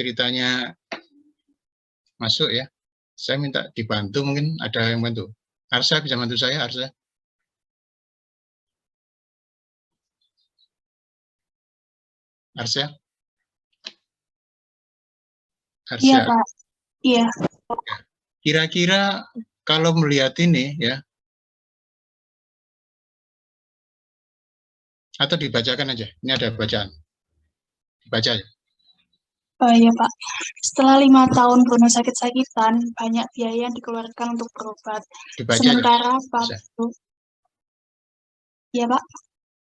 ceritanya masuk ya. Saya minta dibantu, mungkin ada yang bantu. Arsa bisa bantu saya, Arsa? Arsa? Arsa? Iya, Pak. Iya. Kira-kira kalau melihat ini ya, atau dibacakan aja, ini ada bacaan. Dibaca aja. Iya, Pak. Setelah 5 tahun Bruno sakit-sakitan, banyak biaya yang dikeluarkan untuk berobat. Dibaca Sementara aja. Pablo, iya, Pak.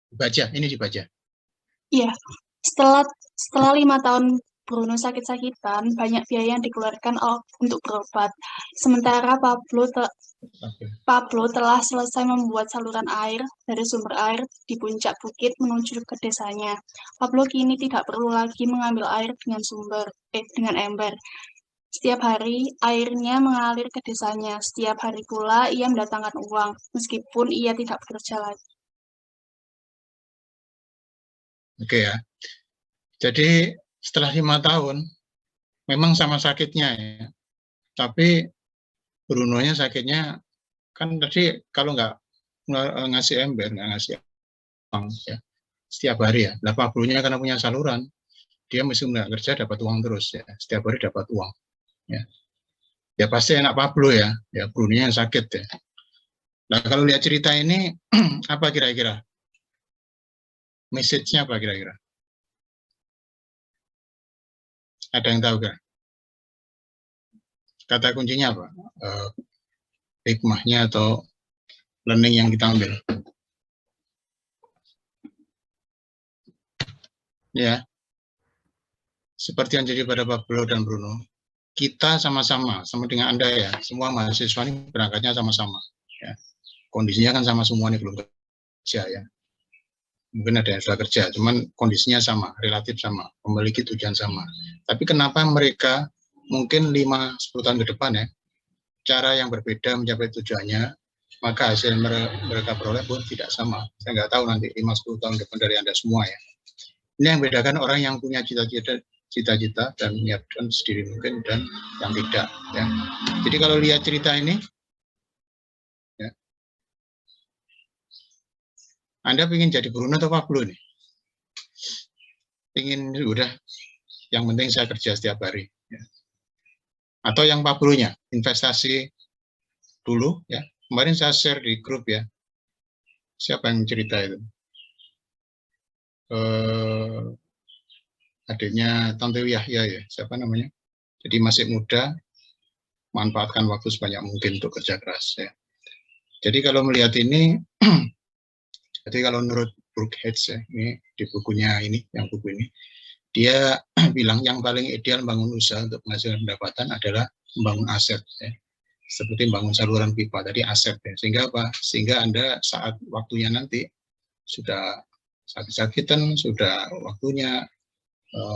Dibaca, ini dibaca. Iya. Setelah 5 tahun Bruno sakit-sakitan, banyak biaya yang dikeluarkan untuk berobat. Sementara Pablo telah selesai membuat saluran air dari sumber air di puncak bukit menuju ke desanya. Pablo kini tidak perlu lagi mengambil air dengan ember. Setiap hari airnya mengalir ke desanya. Setiap hari pula ia mendatangkan uang, meskipun ia tidak bekerja lagi. Oke ya. Jadi setelah 5 tahun, memang sama sakitnya ya. Tapi Brunonya sakitnya kan tadi kalau nggak ngasih ember, nggak ngasih uang ya. Setiap hari ya. Lah Pablonya karena punya saluran, dia mesti nggak kerja dapat uang terus ya. Setiap hari dapat uang. Ya. Ya pasti enak Pablo ya. Ya Brunonya yang sakit ya. Nah kalau lihat cerita ini apa kira-kira? Message-nya apa kira-kira? Ada yang tahu kan? Kata kuncinya apa? Hikmahnya atau learning yang kita ambil. Ya, seperti yang jadi pada Pablo dan Bruno, kita sama-sama dengan Anda ya, semua mahasiswa ini berangkatnya sama-sama. Ya. Kondisinya kan sama semua nih, belum kerja ya. Mungkin ada yang sudah kerja, cuman kondisinya sama, relatif sama, memiliki tujuan sama. Tapi kenapa mereka mungkin 5-10 tahun ke depan ya, cara yang berbeda mencapai tujuannya, maka hasil mereka peroleh pun tidak sama. Saya nggak tahu nanti 5-10 tahun depan dari Anda semua ya. Ini yang bedakan orang yang punya cita-cita dan menyiapkan sendiri mungkin dan yang tidak ya. Jadi kalau lihat cerita ini ya, Anda ingin jadi Bruno atau Pablo nih? Ingin udah yang penting saya kerja setiap hari ya. Atau yang Pablonya investasi dulu ya. Kemarin saya share di grup ya. Siapa yang cerita itu? Adiknya Tante Yahya ya, siapa namanya? Jadi masih muda, manfaatkan waktu sebanyak mungkin untuk kerja keras ya. Jadi kalau melihat ini, jadi kalau menurut Brooke Hedges ya, ini di bukunya ini, yang buku ini, dia bilang yang paling ideal membangun usaha untuk menghasilkan pendapatan adalah membangun aset ya. Seperti membangun saluran pipa tadi aset ya. Sehingga apa? Sehingga Anda saat waktunya nanti sudah sakit-sakitan, sudah waktunya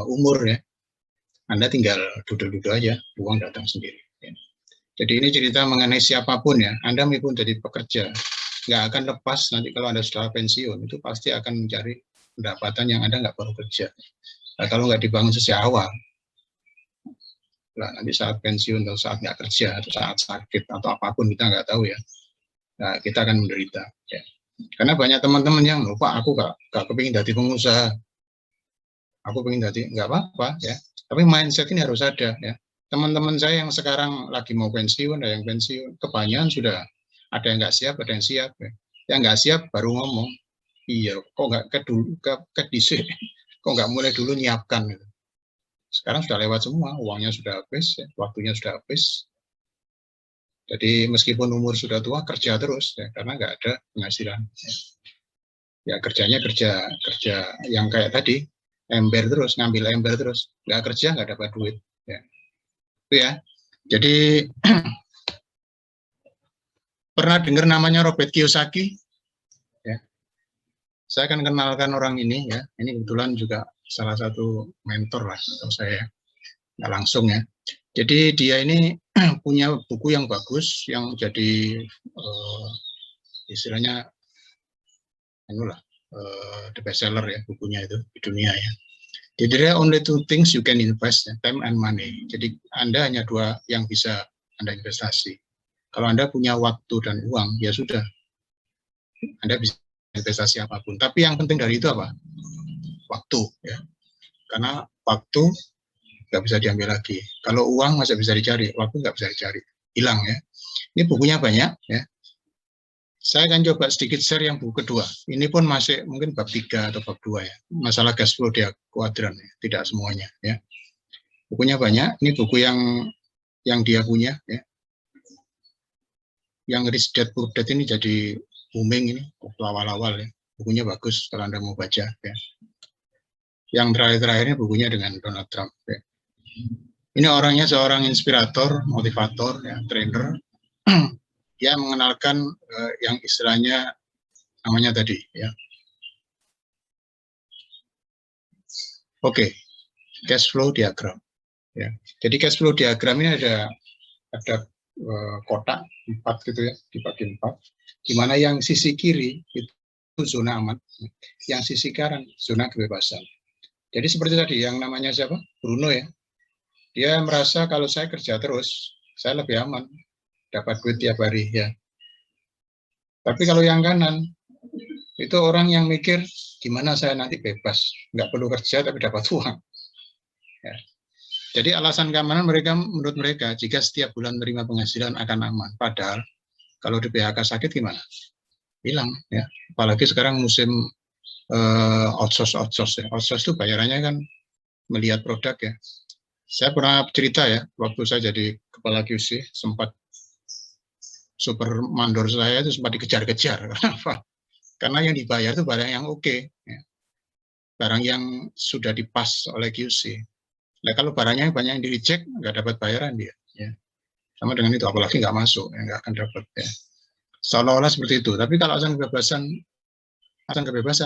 umur ya, Anda tinggal duduk-duduk aja, uang datang sendiri. Ya. Jadi ini cerita mengenai siapapun ya, Anda meskipun jadi pekerja, nggak akan lepas nanti kalau Anda sudah pensiun, itu pasti akan mencari pendapatan yang Anda nggak perlu kerja. Nah, kalau nggak dibangun sejak awal, nah, nanti saat pensiun atau saat nggak kerja, atau saat sakit, atau apapun kita nggak tahu ya, nah, kita akan menderita. Ya. Karena banyak teman-teman yang lupa, aku nggak kepingin jadi pengusaha, aku pengen jadi, nggak apa-apa ya. Tapi mindset ini harus ada ya. Teman-teman saya yang sekarang lagi mau pensiun, ada yang pensiun, kebanyakan sudah ada yang nggak siap, ada yang siap. Ya. Yang nggak siap baru ngomong, iya, kok nggak ke disik, kok nggak mulai dulu nyiapkan. Gitu. Sekarang sudah lewat semua, uangnya sudah habis, ya, waktunya sudah habis. Jadi meskipun umur sudah tua, kerja terus, ya, karena nggak ada penghasilan. Ya kerjanya kerja yang kayak tadi, ember terus, ngambil ember terus, nggak kerja nggak dapat duit. Ya. Itu ya. Jadi pernah dengar namanya Robert Kiyosaki? Ya. Saya akan kenalkan orang ini ya. Ini kebetulan juga salah satu mentor lah atau saya nggak langsung ya. Jadi dia ini punya buku yang bagus yang jadi istilahnya inilah the best seller ya bukunya itu di dunia ya. Jadi there are only two things you can invest, time and money. Jadi Anda hanya dua yang bisa Anda investasi. Kalau Anda punya waktu dan uang, ya sudah, Anda bisa investasi apapun. Tapi yang penting dari itu apa? Waktu, ya. Karena waktu nggak bisa diambil lagi. Kalau uang masih bisa dicari, waktu nggak bisa dicari, hilang ya. Ini bukunya banyak ya. Saya akan coba sedikit share yang buku kedua. Ini pun masih mungkin bab 3 atau bab 2 ya. Masalah cash flow dia kuadran ya. Tidak semuanya ya. Bukunya banyak. Ini buku yang dia punya ya. Yang Rich Dad Poor Dad ini jadi booming ini waktu awal-awal ya. Bukunya bagus kalau Anda mau baca ya. Yang terakhir-terakhir ini bukunya dengan Donald Trump ya. Ini orangnya seorang inspirator, motivator ya, trainer. Dia mengenalkan yang istilahnya namanya tadi ya. Oke, cash flow diagram ya. Jadi cash flow diagram ini ada kotak 4 gitu ya, dibagi 4. Di mana yang sisi kiri itu zona aman, yang sisi kanan zona kebebasan. Jadi seperti tadi yang namanya siapa? Bruno ya. Dia merasa kalau saya kerja terus, saya lebih aman, dapat duit tiap hari ya. Tapi kalau yang kanan, itu orang yang mikir gimana saya nanti bebas, nggak perlu kerja tapi dapat uang. Ya. Jadi alasan keamanan mereka menurut mereka jika setiap bulan menerima penghasilan akan aman. Padahal kalau di PHK sakit gimana? Hilang ya. Apalagi sekarang musim outsource ya. Outsource itu bayarannya kan melihat produk ya. Saya pernah cerita ya, waktu saya jadi kepala QC sempat super mandor saya itu sempat dikejar-kejar. Kenapa? Karena yang dibayar itu barang yang oke, ya. Barang yang sudah dipas oleh QC. Nah, kalau barangnya banyak yang di-reject, nggak dapat bayaran dia. Ya. Sama dengan itu, apalagi nggak masuk, ya, nggak akan dapat. Ya. Seolah-olah seperti itu. Tapi kalau alasan kebebasan,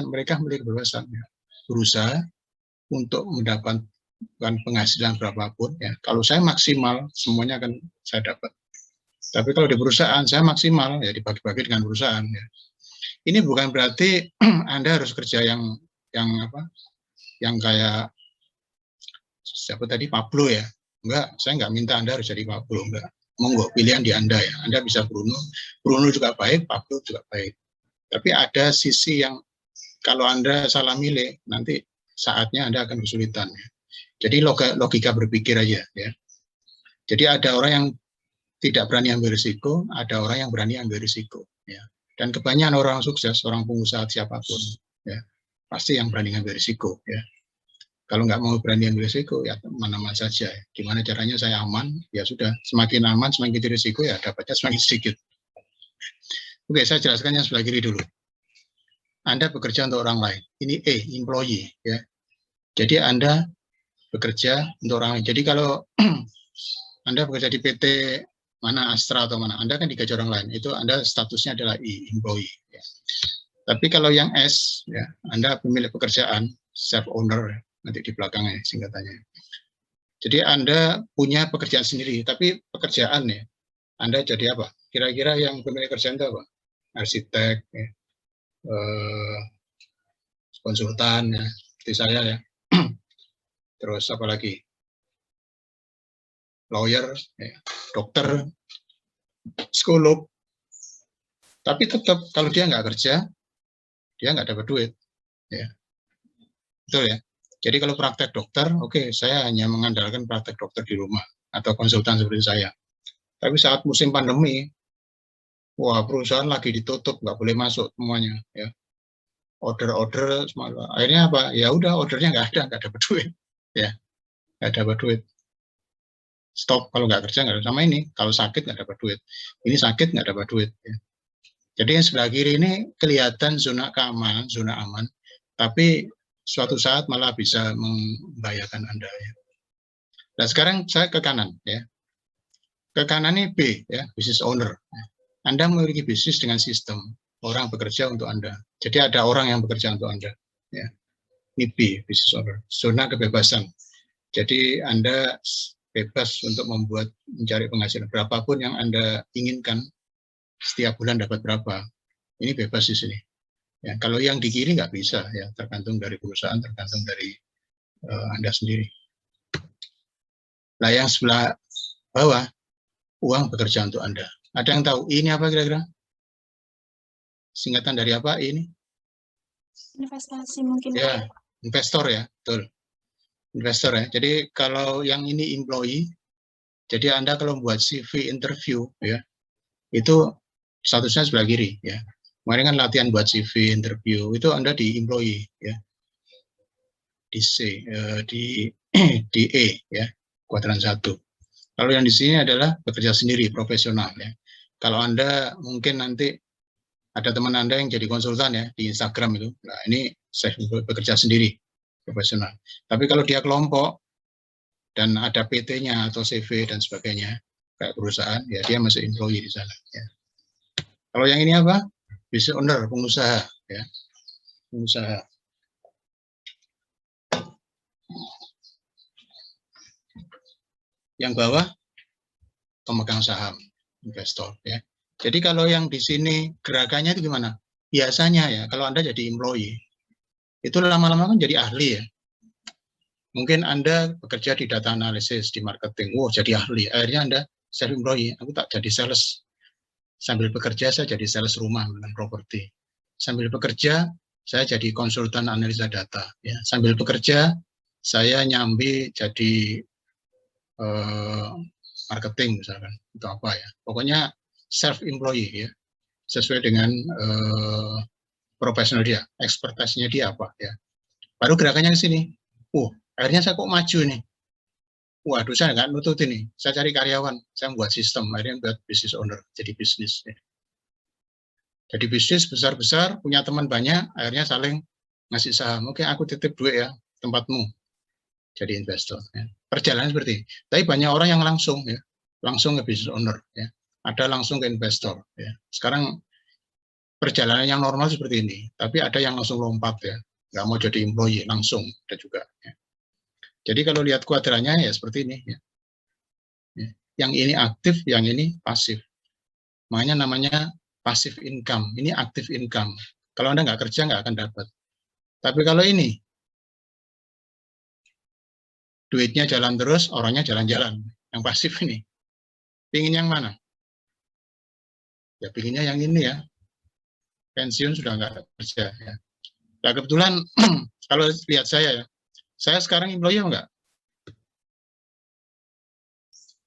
mereka memiliki kebebasan. Ya. Berusaha untuk mendapatkan penghasilan berapapun. Ya. Kalau saya maksimal, semuanya akan saya dapat. Tapi kalau di perusahaan saya maksimal, ya dibagi-bagi dengan perusahaan. Ya. Ini bukan berarti Anda harus kerja yang kayak siapa tadi Pablo ya. Enggak, saya nggak minta Anda harus jadi Pablo, enggak. Monggo pilihan di Anda ya. Anda bisa Bruno juga baik, Pablo juga baik. Tapi ada sisi yang kalau Anda salah milih, nanti saatnya Anda akan kesulitan ya. Jadi logika berpikir aja ya. Jadi ada orang yang tidak berani ambil risiko, ada orang yang berani ambil risiko. Ya. Dan kebanyakan orang sukses, orang pengusaha siapapun, ya pasti yang berani ambil risiko. Ya. Kalau nggak mau berani ambil risiko, ya mana-mana saja. Ya. Gimana caranya saya aman? Ya sudah, semakin aman, semakin kecil risiko, ya dapatnya semakin sedikit. Oke, saya jelaskan yang sebelah kiri dulu. Anda bekerja untuk orang lain. Ini employee. Ya. Jadi Anda bekerja untuk orang lain. Jadi kalau Anda bekerja di PT mana Astra atau mana, Anda kan digaji orang lain, itu Anda statusnya adalah employee. Ya. Tapi kalau yang S, ya, Anda pemilik pekerjaan, self owner, nanti di belakangnya singkatannya. Jadi Anda punya pekerjaan sendiri, tapi pekerjaan ya, Anda jadi apa? Kira-kira yang pemilik pekerjaan itu apa? Arsitek, ya, konsultan, ya, seperti saya ya. Terus apa lagi? Lawyer, ya, dokter, psikolog. Tapi tetap kalau dia nggak kerja, dia nggak dapat duit. Ya. Betul ya. Jadi kalau praktek dokter, oke, saya hanya mengandalkan praktek dokter di rumah atau konsultan seperti saya. Tapi saat musim pandemi, wah perusahaan lagi ditutup, nggak boleh masuk semuanya. Ya. Order-order, akhirnya apa? Ya udah ordernya nggak ada, nggak dapat duit. Ya, nggak dapat duit. Stop kalau nggak kerja nggak ada. Sama ini kalau sakit nggak dapat duit, ini sakit nggak dapat duit ya. Jadi yang sebelah kiri ini kelihatan zona keamanan, zona aman, tapi suatu saat malah bisa membahayakan Anda ya. Nah sekarang saya ke kanan ya, ke kanan ini B ya, business owner. Anda memiliki bisnis dengan sistem, orang bekerja untuk Anda, jadi ada orang yang bekerja untuk Anda ya. Ini B, business owner, zona kebebasan. Jadi Anda bebas untuk mencari penghasilan berapapun yang Anda inginkan, setiap bulan dapat berapa. Ini bebas di sini. Ya, kalau yang di kiri nggak bisa, ya tergantung dari perusahaan, tergantung dari Anda sendiri. Nah, yang sebelah bawah, uang bekerja untuk Anda. Ada yang tahu ini apa kira-kira? Singkatan dari apa ini? Investasi mungkin. Ya, investor ya, betul. Investor ya. Jadi kalau yang ini employee, jadi Anda kalau membuat CV interview ya, itu statusnya sebelah kiri ya. Kemarin kan latihan buat CV interview, itu Anda di employee ya. Di C, di E ya, kuadran 1. Kalau yang di sini adalah bekerja sendiri, profesional ya. Kalau Anda mungkin nanti ada teman Anda yang jadi konsultan ya di Instagram itu. Nah, ini saya bekerja sendiri, profesional. Tapi kalau dia kelompok dan ada PT-nya atau CV dan sebagainya, kayak perusahaan, ya dia masih employee di sana. Ya. Kalau yang ini apa? Business owner, pengusaha. Ya. Pengusaha. Yang bawah, pemegang saham, investor. Ya. Jadi kalau yang di sini gerakannya itu gimana? Biasanya ya, kalau Anda jadi employee, itu lama-lama kan jadi ahli ya. Mungkin Anda bekerja di data analisis, di marketing, jadi ahli. Akhirnya Anda self-employee, aku tak jadi sales. Sambil bekerja, saya jadi sales rumah dan properti. Sambil bekerja, saya jadi konsultan analisa data. Ya. Sambil bekerja, saya nyambi jadi marketing misalkan, itu apa ya. Pokoknya self-employee ya, sesuai dengan profesional dia, ekspertisnya dia apa ya. Baru gerakannya ke sini. Akhirnya saya kok maju nih. Waduh, saya nggak nutut ini. Saya cari karyawan, saya buat sistem, akhirnya buat business owner, jadi bisnis. Ya. Jadi bisnis besar-besar, punya teman banyak, akhirnya saling ngasih saham. Oke, aku titip duit ya, tempatmu. Jadi investor. Ya. Perjalanan seperti ini. Tapi banyak orang yang langsung ya, langsung ke business owner. Ya. Ada langsung ke investor. Ya. Sekarang perjalanan yang normal seperti ini. Tapi ada yang langsung lompat ya, nggak mau jadi employee, langsung. Ada juga. Ya. Jadi kalau lihat kuadrannya ya seperti ini. Ya. Ya. Yang ini aktif, yang ini pasif. Makanya namanya passive income. Ini active income. Kalau Anda nggak kerja, nggak akan dapat. Tapi kalau ini, duitnya jalan terus, orangnya jalan-jalan. Yang pasif ini. Pingin yang mana? Ya pinginnya yang ini ya. Pensiun sudah nggak kerja. Ya. Nah kebetulan, kalau lihat saya ya, saya sekarang employee nggak?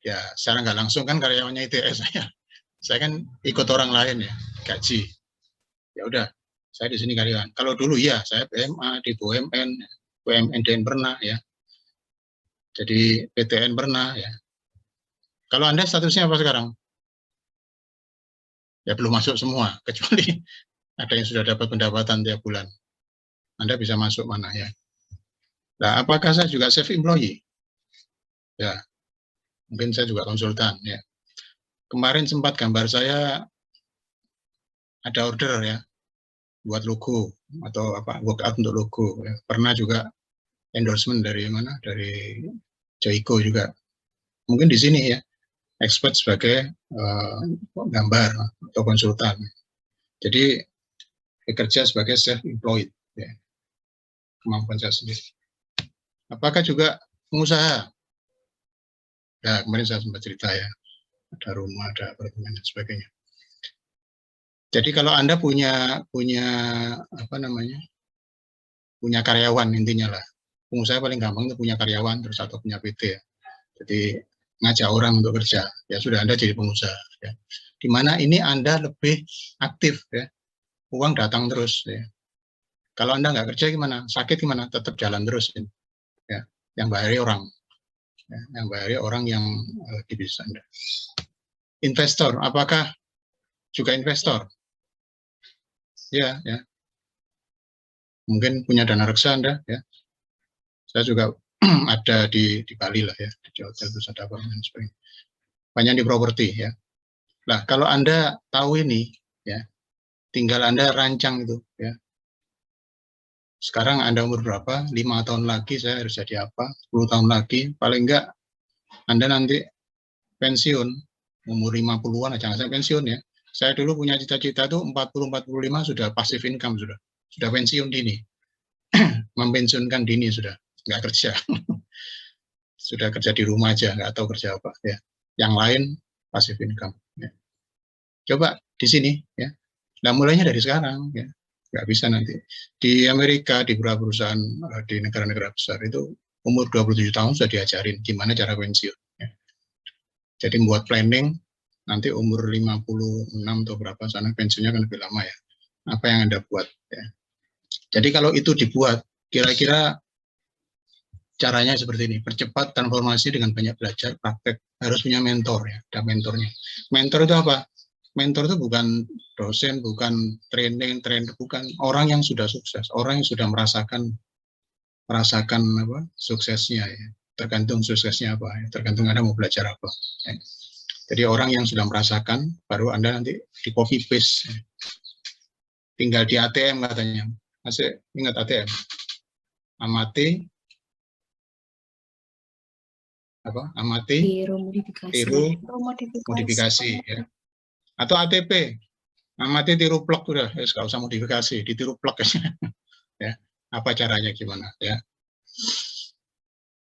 Ya, secara nggak langsung kan karyawannya ITS saya. Saya kan ikut orang lain ya, gaji. Ya udah, saya di sini karyawan. Kalau dulu ya, saya PMA di BUMN, BUMN pernah ya. Jadi PTN pernah ya. Kalau Anda statusnya apa sekarang? Ya belum masuk semua, kecuali ada yang sudah dapat pendapatan tiap bulan. Anda bisa masuk mana ya. Nah, apakah saya juga self-employee? Ya, mungkin saya juga konsultan ya. Kemarin sempat gambar saya ada order ya, buat logo atau apa workout untuk logo. Ya. Pernah juga endorsement dari mana? Dari Joico juga. Mungkin di sini ya, expert sebagai gambar atau konsultan. Jadi bekerja sebagai self-employed. Ya. Kemampuan saya sendiri. Apakah juga pengusaha? Ya, kemarin saya sempat cerita ya, ada rumah, ada apartemen dan sebagainya. Jadi kalau Anda punya apa namanya, punya karyawan intinya lah. Pengusaha paling gampang itu punya karyawan terus atau punya PT ya. Jadi ngajak orang untuk kerja, ya sudah Anda jadi pengusaha. Ya. Di mana ini Anda lebih aktif ya, uang datang terus. Ya. Kalau Anda nggak kerja gimana? Sakit gimana? Tetap jalan terus. Ya. Yang bayari orang. Ya. Yang bayari orang yang di bisnis Anda. Investor, apakah juga investor? Ya, ya. Mungkin punya dana reksa Anda, ya. Saya juga ada di Bali lah ya, di hotel terus ada apa dan sebagainya. Banyak di properti ya. Nah, kalau Anda tahu ini, ya, tinggal Anda rancang itu, ya. Sekarang Anda umur berapa? 5 tahun lagi saya harus jadi apa? 10 tahun lagi, paling enggak Anda nanti pensiun, umur 50-an, jangan sampai pensiun ya. Saya dulu punya cita-cita tuh 40-45 sudah passive income, sudah pensiun dini. Mempensiunkan dini sudah. nggak kerja. Sudah kerja di rumah aja, nggak tahu kerja apa ya. Yang lain passive income. Ya. Coba di sini ya. Nah mulainya dari sekarang ya. Nggak bisa nanti. Di Amerika, di beberapa perusahaan di negara-negara besar itu umur 27 tahun sudah diajarin gimana cara pensiun. Ya. Jadi membuat planning nanti umur 56 atau berapa sana pensiunnya kan lebih lama ya. Apa yang Anda buat ya. Jadi kalau itu dibuat, kira-kira caranya seperti ini, percepat transformasi dengan banyak belajar, praktek, harus punya mentor ya, ada mentornya. Mentor itu apa? Mentor itu bukan dosen, bukan training, bukan orang yang sudah sukses, orang yang sudah merasakan apa suksesnya ya. Tergantung suksesnya apa, ya. Tergantung Anda mau belajar apa. Ya. Jadi orang yang sudah merasakan, baru Anda nanti di copy paste. Ya. Tinggal di ATM katanya, masih ingat ATM? Amati tiru modifikasi ya. Atau ATP, amati tiru plug udah, ya nggak usah modifikasi, ditiru plug aja. Ya, apa caranya gimana ya?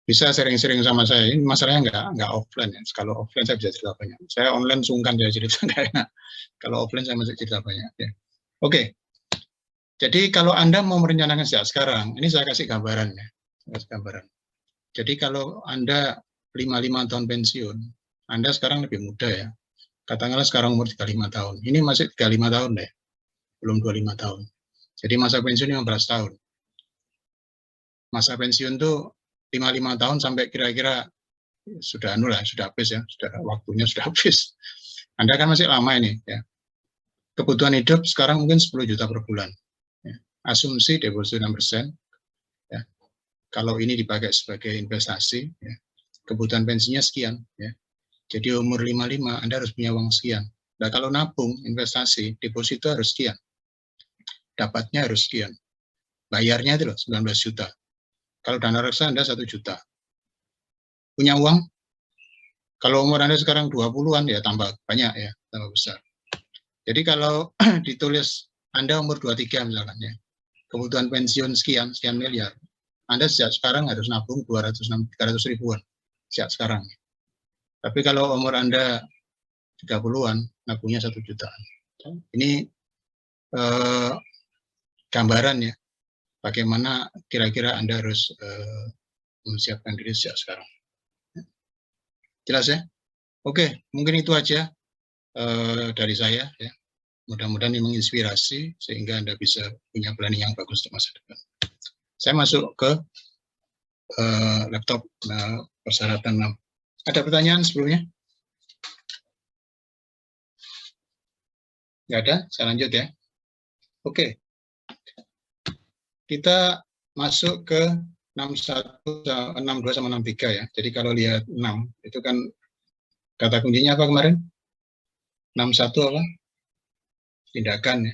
Bisa sering-sering sama saya. Ini masalahnya nggak offline ya. Kalau offline saya bisa cerita banyak. Saya online sungkan saya cerita nggak enak. Kalau offline saya masih cerita banyak ya. Oke. Jadi kalau Anda mau merencanakan sejak sekarang, ini saya kasih gambaran ya. Jadi kalau Anda 55 tahun pensiun, Anda sekarang lebih muda ya. Katakanlah sekarang umur 35 tahun. Ini masih 35 tahun deh. Belum 25 tahun. Jadi masa pensiun 15 tahun. Masa pensiun tuh 55 tahun sampai kira-kira sudah sudah habis ya, sudah waktunya sudah habis. Anda kan masih lama ini ya. Kebutuhan hidup sekarang mungkin 10 juta per bulan. Ya. Asumsi deposito 6%. Ya. Kalau ini dipakai sebagai investasi, ya, kebutuhan pensiunnya sekian. Ya. Jadi umur 55 Anda harus punya uang sekian. Nah kalau nabung, investasi, deposito harus sekian. Dapatnya harus sekian. Bayarnya itu loh 19 juta. Kalau dana reksa Anda 1 juta. Punya uang? Kalau umur Anda sekarang 20-an ya tambah banyak ya, tambah besar. Jadi kalau ditulis Anda umur 23 misalkan ya, kebutuhan pensiun sekian miliar, Anda sejak sekarang harus nabung 300 ribuan sejak sekarang. Tapi kalau umur Anda 30-an, nabungnya 1 jutaan. Ini gambaran ya, bagaimana kira-kira Anda harus mempersiapkan diri sejak sekarang. Jelas ya? Oke, mungkin itu aja dari saya ya. Mudah-mudahan ini menginspirasi sehingga Anda bisa punya planning yang bagus untuk masa depan. Saya masuk ke laptop persyaratan 6. Ada pertanyaan sebelumnya? Nggak ada? Saya lanjut ya. Oke. Kita masuk ke 62 sama 63 ya. Jadi kalau lihat 6 itu kan kata kuncinya apa kemarin? 61 apa? Tindakan ya.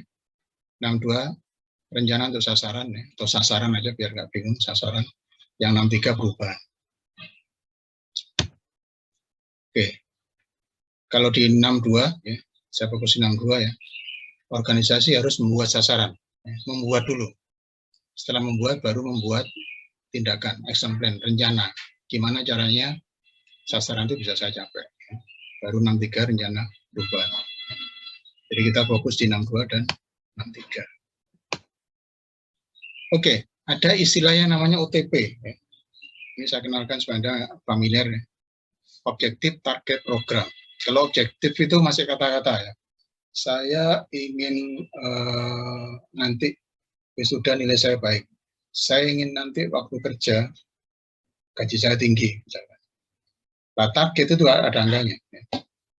62 rencana untuk sasaran ya. Atau sasaran aja biar nggak bingung sasaran. Yang 63 perubahan. Oke. Kalau di 62 ya, saya fokus di 62 ya. Organisasi harus membuat sasaran. Ya. Membuat dulu. Setelah membuat baru membuat tindakan, action plan, rencana. Gimana caranya sasaran itu bisa saya capai. Baru 63 rencana perubahan. Jadi kita fokus di 62 dan 63. Oke, ada istilah yang namanya OTP. Ini saya kenalkan supaya Anda familiar ya. Objektif target program. Kalau objektif itu masih kata-kata ya. Saya ingin nanti wisuda nilai saya baik. Saya ingin nanti waktu kerja gaji saya tinggi misalkan. Nah, target itu ada angkanya. Ya.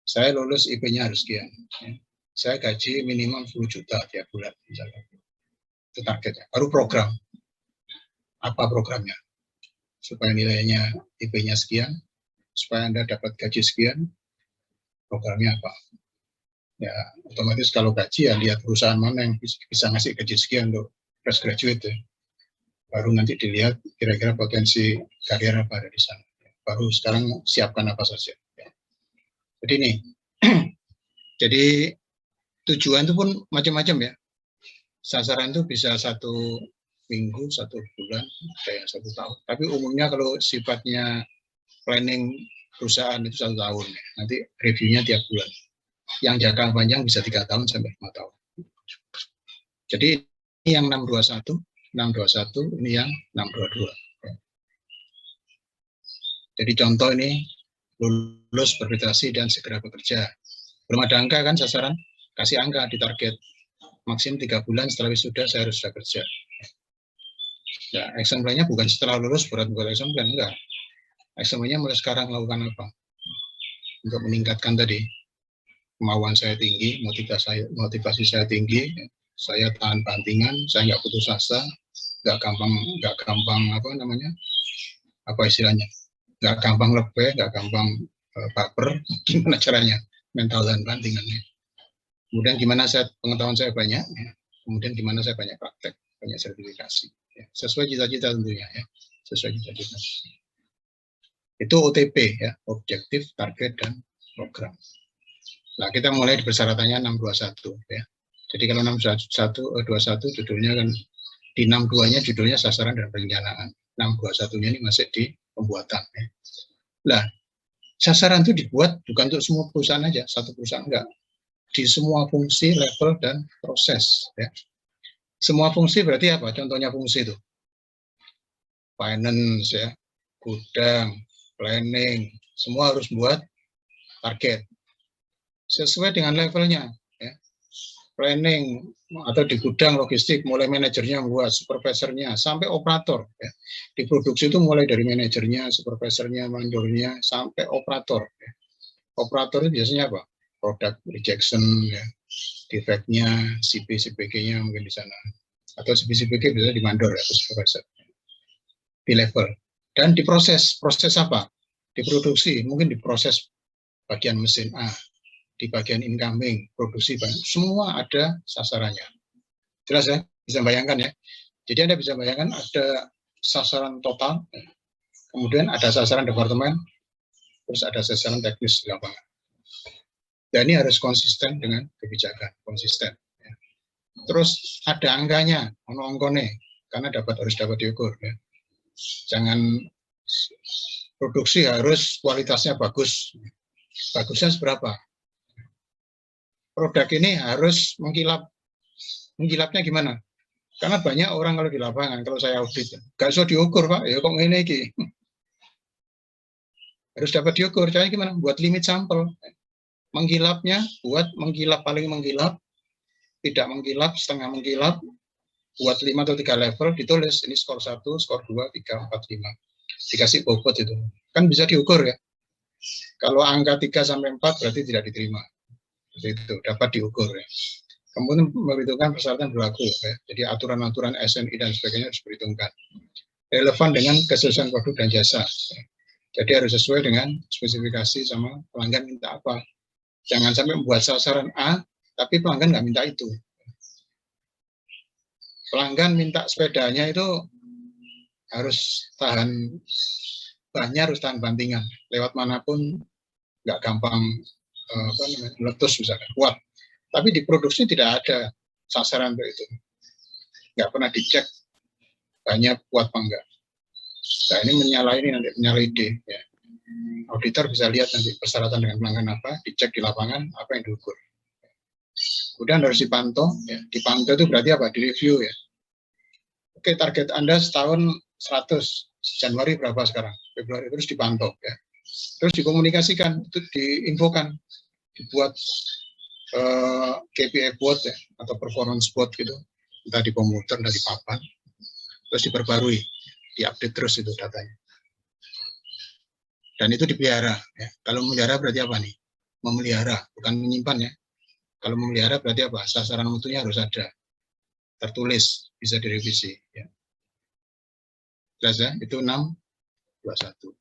Saya lulus IP-nya harus sekian. Ya. Saya gaji minimal 10 juta tiap bulan misalkan. Itu targetnya. Baru program. Apa programnya? Supaya nilainya IP-nya sekian, supaya Anda dapat gaji sekian, programnya apa? Ya, otomatis kalau gaji ya lihat perusahaan mana yang bisa ngasih gaji sekian untuk fresh graduate ya. Baru nanti dilihat kira-kira potensi karir apa ada di sana. Baru sekarang siapkan apa saja. Ya. Jadi nih, jadi tujuan itu pun macam-macam ya. Sasaran itu bisa satu minggu, 1 bulan, ada yang 1 tahun. Tapi umumnya kalau sifatnya planning perusahaan itu 1 tahun. Nanti reviewnya tiap bulan. Yang jangka panjang bisa 3 tahun sampai 5 tahun. Jadi ini yang 621, ini yang 622. Jadi contoh ini lulus berprestasi dan segera bekerja. Belum ada angka kan sasaran, kasih angka di target. Maksimum 3 bulan setelah wisuda saya harus sudah kerja. Ya, action plan-nya bukan setelah lulus buat action plan, enggak. Action plan-nya mulai sekarang lakukan apa? Untuk meningkatkan tadi kemauan saya tinggi, motivasi saya tinggi, saya tahan bantingan, saya nggak putus asa, nggak gampang apa istilahnya, nggak gampang lebih, nggak gampang baper. Gimana caranya mental dan bantingannya? Kemudian gimana pengetahuan saya banyak, ya. Kemudian gimana saya banyak praktek, banyak sertifikasi, ya. Sesuai cita-cita tentunya, ya. Sesuai cita-cita. Itu OTP, ya, objektif, target, dan program. Nah, kita mulai di persyaratannya 621, ya. Jadi kalau 621 judulnya kan di 62-nya judulnya sasaran dan perencanaan. 621-nya ini masih di pembuatan, ya. Nah, sasaran itu dibuat bukan untuk semua perusahaan aja, satu perusahaan enggak. Di semua fungsi, level, dan proses, ya. Semua fungsi berarti apa? Contohnya fungsi itu finance, ya, gudang, planning, semua harus buat target sesuai dengan levelnya, ya. Planning atau di gudang logistik mulai manajernya buat, supervisornya sampai operator, ya. Di produksi itu mulai dari manajernya, supervisornya, mandornya sampai operator, ya. Operator itu biasanya apa? Product rejection, ya, defectnya, CP-CPG-nya mungkin di sana, atau CP-CPG bisa di mandor atau supervisor, di level. Dan di proses apa? Di produksi, mungkin di proses bagian mesin A, di bagian incoming, produksi, semua ada sasarannya. Jelas ya? Bisa bayangkan ya? Jadi Anda bisa bayangkan ada sasaran total, kemudian ada sasaran departemen, terus ada sasaran teknis di lapangan. Dan ini harus konsisten dengan kebijakan, konsisten. Ya. Terus ada angkanya, ono-ongkone, karena harus dapat diukur. Ya. Jangan produksi harus kualitasnya bagus. Bagusnya seberapa? Produk ini harus mengkilap. Mengkilapnya gimana? Karena banyak orang kalau di lapangan, kalau saya audit, gak bisa diukur Pak, ya kok ini iki. Harus dapat diukur, caranya gimana? Buat limit sampel. Mengkilapnya, buat mengkilap, paling mengkilap, tidak mengkilap, setengah mengkilap, buat 5 atau 3 level, ditulis, ini skor 1, skor 2, 3, 4, 5. Dikasih bobot itu. Kan bisa diukur ya. Kalau angka 3 sampai 4 berarti tidak diterima. Itu dapat diukur ya. Kemudian memperhitungkan persyaratan berlaku ya. Jadi aturan-aturan SNI dan sebagainya harus diperhitungkan. Relevan dengan kesesuaian produk dan jasa. Jadi harus sesuai dengan spesifikasi sama pelanggan minta apa. Jangan sampai membuat sasaran A, tapi pelanggan nggak minta itu. Pelanggan minta sepedanya itu harus tahan, bahannya harus tahan bantingan. Lewat manapun nggak gampang meletus misalkan, kuat. Tapi di produksi tidak ada sasaran untuk itu. Nggak pernah dicek bahannya kuat apa enggak. Nah ini menyalahi D. Ya. Auditor bisa lihat nanti persyaratan dengan pelanggan apa, dicek di lapangan apa yang diukur. Kemudian harus dipantau, ya. Dipantau itu berarti apa? Direview ya. Oke, target Anda setahun 100, Januari berapa sekarang? Februari, terus dipantau ya. Terus dikomunikasikan, itu diinfokan, dibuat KPI board ya, atau performance board gitu, entah di komputer, entah di papan, terus diperbarui, diupdate terus itu datanya. Dan itu dipelihara. Ya. Kalau memelihara berarti apa nih? Memelihara, bukan menyimpan ya. Kalau memelihara berarti apa? Sasaran mutunya harus ada, tertulis, bisa direvisi. Ya. Jelas ya? Itu 621.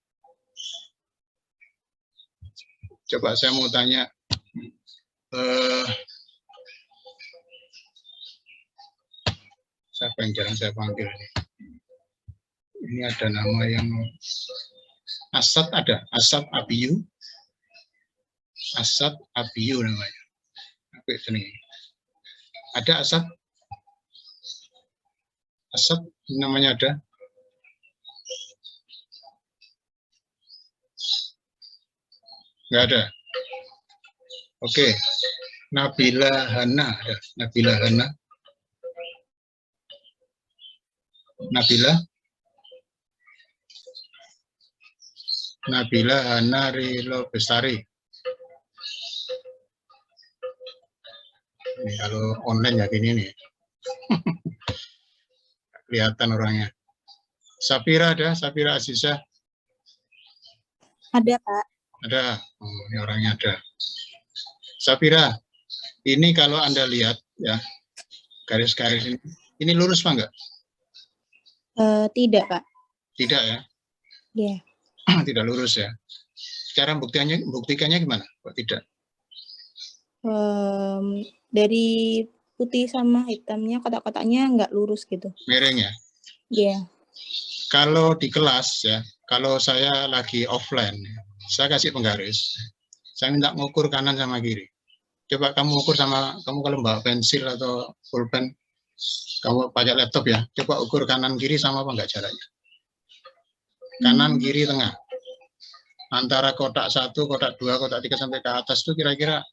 Coba saya mau tanya, siapa yang jarang saya panggil ini? Ini ada nama yang Asad ada, Asad Abiyu. Asad Abiyu namanya. Apa itu nih? Ada Asad? Asad namanya ada. Nggak ada. Oke. Nabila Hana ada. Nabila Hana. Nabila Hana Rilo Bestari. Ini kalau online ya gini nih. Kelihatan orangnya. Sapira ada, Sapira Azizah. Ada, Pak. Ada. Oh, ini orangnya ada. Sapira, ini kalau Anda lihat ya, garis-garis ini lurus Pak enggak? Tidak, Pak. Tidak ya? Iya. Tidak lurus ya. Cara buktikannya gimana? Kok tidak? Dari putih sama hitamnya, kotak-kotaknya nggak lurus gitu. Miring ya? Iya. Kalau di kelas ya, kalau saya lagi offline, saya kasih penggaris. Saya minta ngukur kanan sama kiri. Coba kamu ukur sama, kamu kalau bawa pensil atau pulpen, kamu pakai laptop ya, coba ukur kanan kiri sama apa enggak jaraknya. Kanan, kiri, tengah. Antara kotak 1, kotak 2, kotak 3 sampai ke atas itu kira-kira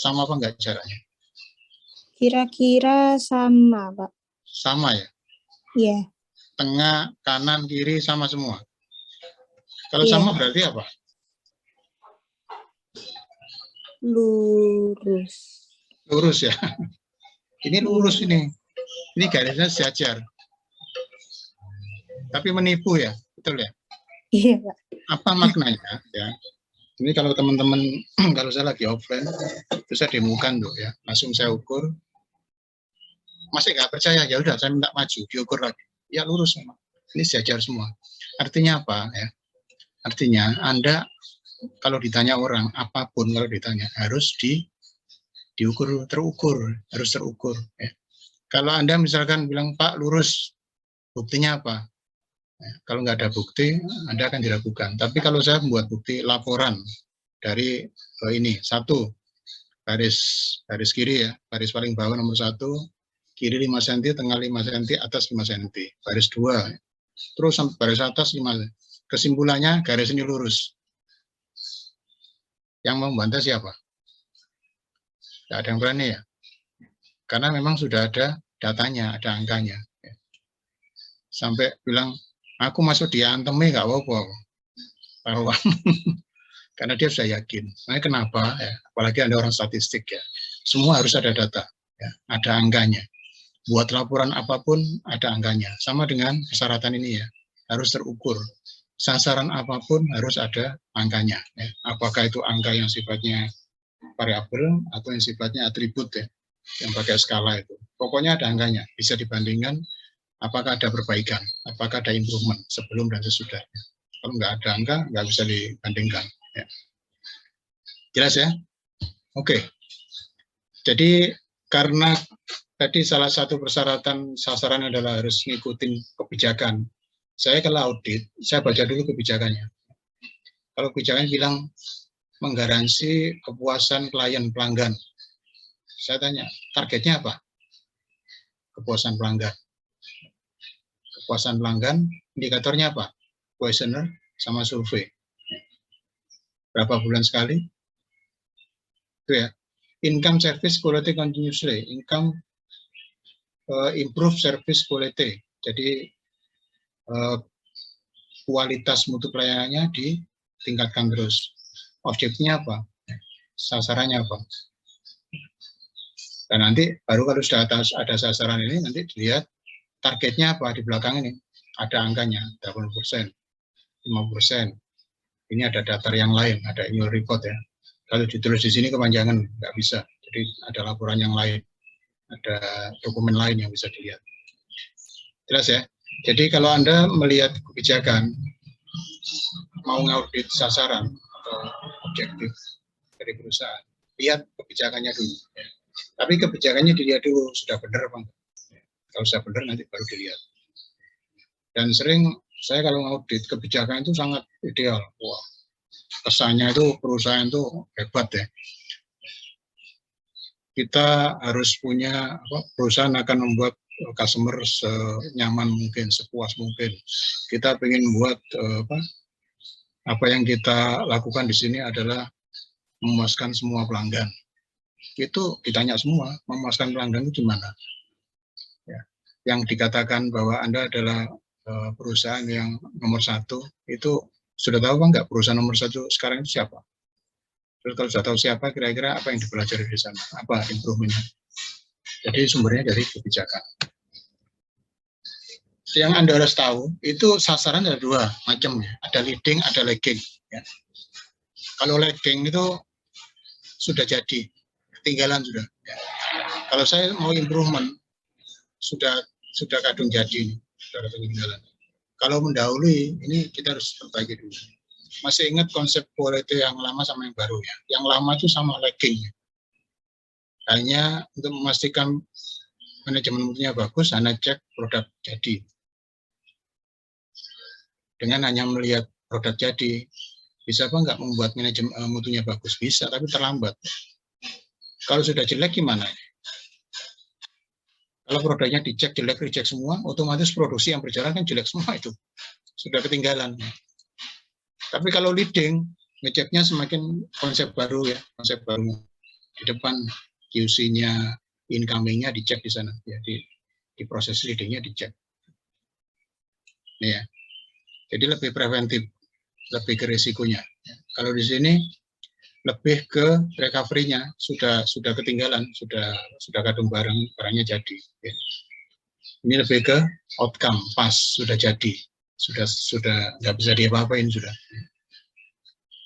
sama apa enggak jaraknya? Kira-kira sama, Pak. Sama ya? Iya. Tengah, kanan, kiri sama semua. Kalau Iya. sama berarti apa? Lurus. Lurus ya. Ini lurus ini. Ini garisnya sejajar. Tapi menipu ya, betul ya? Iya, Pak. Apa maknanya ya? Ini kalau teman-teman, kalau saya lagi offline, itu saya demokan tuh ya, langsung saya ukur. Masih nggak percaya, ya udah saya minta maju, diukur lagi. Ya lurus memang. Ini sejajar semua. Artinya apa ya? Artinya Anda kalau ditanya orang apapun, kalau ditanya harus diukur, harus terukur. Ya. Kalau Anda misalkan bilang Pak lurus, buktinya apa? Ya, kalau nggak ada bukti, Anda akan diragukan. Tapi kalau saya membuat bukti laporan dari ini, 1, garis kiri ya, garis paling bawah nomor 1, kiri 5 cm, tengah 5 cm, atas 5 cm. Garis 2, terus sampai garis atas 5 cm. Kesimpulannya garis ini lurus. Yang membantah siapa? Tidak ada yang berani ya. Karena memang sudah ada datanya, ada angkanya. Sampai bilang, aku masuk diantemi nggak apa-apa. Taruhan. Karena dia sudah yakin. Nah, kenapa? Ya, apalagi ada orang statistik ya. Semua harus ada data, ya, ada angkanya. Buat laporan apapun ada angkanya. Sama dengan persyaratan ini ya, harus terukur. Sasaran apapun harus ada angkanya. Ya. Apakah itu angka yang sifatnya variabel atau yang sifatnya atribut ya, yang pakai skala itu. Pokoknya ada angkanya. Bisa dibandingkan. Apakah ada perbaikan, apakah ada improvement sebelum dan sesudahnya. Kalau nggak ada angka, nggak bisa dibandingkan. Ya. Jelas ya? Oke. Jadi karena tadi salah satu persyaratan sasaran adalah harus ngikutin kebijakan. Saya kalau audit, saya baca dulu kebijakannya. Kalau kebijakan bilang menggaransi kepuasan klien pelanggan, saya tanya, targetnya apa? Kepuasan pelanggan. Kepuasan pelanggan, indikatornya apa? Questionnaire sama survei. Berapa bulan sekali? Itu ya. Income service quality continuously. Income improve service quality. Jadi kualitas mutu pelayanannya ditingkatkan terus. Objektifnya apa? Sasarannya apa? Dan nanti baru kalau sudah ada sasaran ini, nanti dilihat targetnya apa di belakang ini. Ada angkanya, 80%, 50%. Ini ada daftar yang lain, ada annual report ya. Kalau ditulis di sini kepanjangan, nggak bisa. Jadi ada laporan yang lain, ada dokumen lain yang bisa dilihat. Jelas ya? Jadi kalau Anda melihat kebijakan, mau ngaudit sasaran atau objektif dari perusahaan, lihat kebijakannya dulu. Ya. Tapi kebijakannya dilihat dulu, sudah benar apa enggak. Kalau sudah benar, nanti baru dilihat. Dan sering saya kalau ngaudit kebijakan itu sangat ideal. Wah, kesannya itu perusahaan itu hebat ya. Kita harus punya, perusahaan akan membuat customer senyaman mungkin, sepuas mungkin. Kita ingin buat apa yang kita lakukan di sini adalah memuaskan semua pelanggan. Itu ditanya semua, memuaskan pelanggan itu gimana? Ya. Yang dikatakan bahwa Anda adalah perusahaan yang nomor 1, itu sudah tahu kan nggak perusahaan nomor 1 sekarang itu siapa? Terus kalau sudah tahu siapa, kira-kira apa yang dipelajari di sana? Apa improvementnya? Jadi sumbernya dari kebijakan. Yang Anda harus tahu, itu sasaran ada 2 macam ya. Ada leading, ada lagging. Ya. Kalau lagging itu sudah jadi, ketinggalan sudah. Ya. Kalau saya mau improvement, sudah kadung jadi, sudah ketinggalan. Kalau mendahului, ini kita harus perbaiki dulu. Masih ingat konsep quality yang lama sama yang baru ya? Yang lama itu sama lagging. Hanya untuk memastikan manajemen mutunya bagus, Anda cek produk jadi. Dengan hanya melihat produk jadi, bisa apa nggak membuat manajemen mutunya bagus? Bisa, tapi terlambat. Kalau sudah jelek gimana? Kalau produknya dicek jelek, reject semua, otomatis produksi yang berjalan kan jelek semua itu. Sudah ketinggalan. Tapi kalau leading, ngeceknya semakin konsep baru ya, konsep baru. Di depan QC-nya, incoming-nya dicek di sana. Ya, di proses leading-nya dicek. Nih ya. Jadi lebih preventif, lebih ke risikonya. Kalau di sini lebih ke recovery-nya, sudah ketinggalan, sudah kadung barangnya jadi. Ya. Ini lebih ke outcome, pas, sudah jadi, sudah nggak bisa diapa-apain sudah.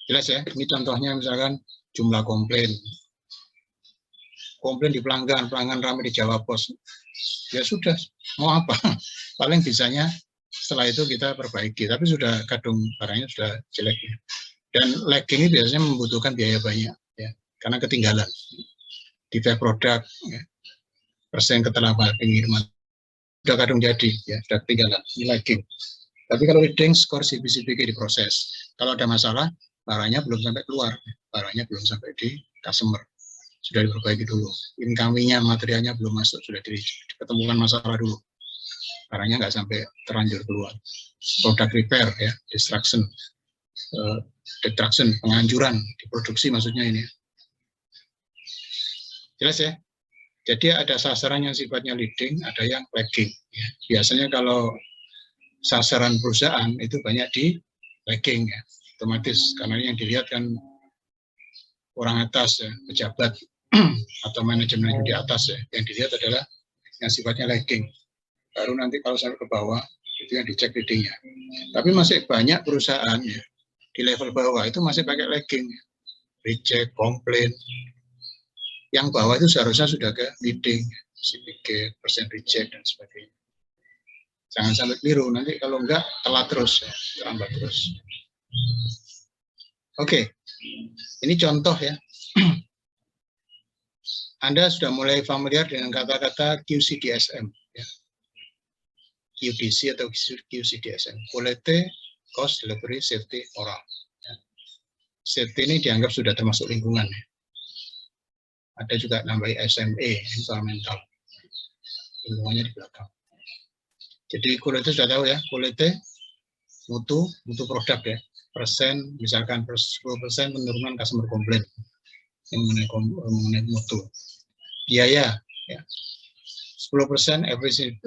Jelas ya, ini contohnya misalkan jumlah komplain di pelanggan ramai di Jawa Pos. Ya sudah, mau apa? Paling bisanya setelah itu kita perbaiki, tapi sudah kadung barangnya sudah jelek. Dan lagging ini biasanya membutuhkan biaya banyak, ya, karena ketinggalan. Defect produk, ya, persen keterlambatan pengiriman, sudah kadung jadi, ya, sudah ketinggalan, ini lagging. Tapi kalau leading, skor CPCPG diproses. Kalau ada masalah, barangnya belum sampai keluar, barangnya belum sampai di customer, sudah diperbaiki dulu. Incoming-nya, materialnya belum masuk, sudah diketemukan masalah dulu. Barangnya nggak sampai terlanjur keluar. Product repair, ya, destruction, penganjuran, diproduksi maksudnya ini. Jelas ya? Jadi ada sasaran yang sifatnya leading, ada yang lagging. Ya. Biasanya kalau sasaran perusahaan itu banyak di lagging ya, otomatis karena yang dilihat kan orang atas ya, pejabat atau manajemen yang di atas ya, yang dilihat adalah yang sifatnya lagging. Baru nanti kalau sampai ke bawah itu yang dicek leadingnya. Tapi masih banyak perusahaan ya di level bawah itu masih pakai lagging, reject, komplain. Yang bawah itu seharusnya sudah ke leading, CPG, persen reject dan sebagainya. Jangan sampai keliru, nanti kalau enggak telat terus, ya, terlambat terus. Oke, ini contoh ya. Anda sudah mulai familiar dengan kata-kata QCDSM. Ya. QDC atau QCDSM. Quality, Cost, Delivery, Safety, Oral. Ya. Safety ini dianggap sudah termasuk lingkungan. Ya. Ada juga nambahi SME, environmental. Lingkungannya di belakang. Jadi quality sudah tahu ya, quality, mutu produk ya. Persen, misalkan 10% penurunan customer komplain yang mengenai mutu. Biaya, ya. 10%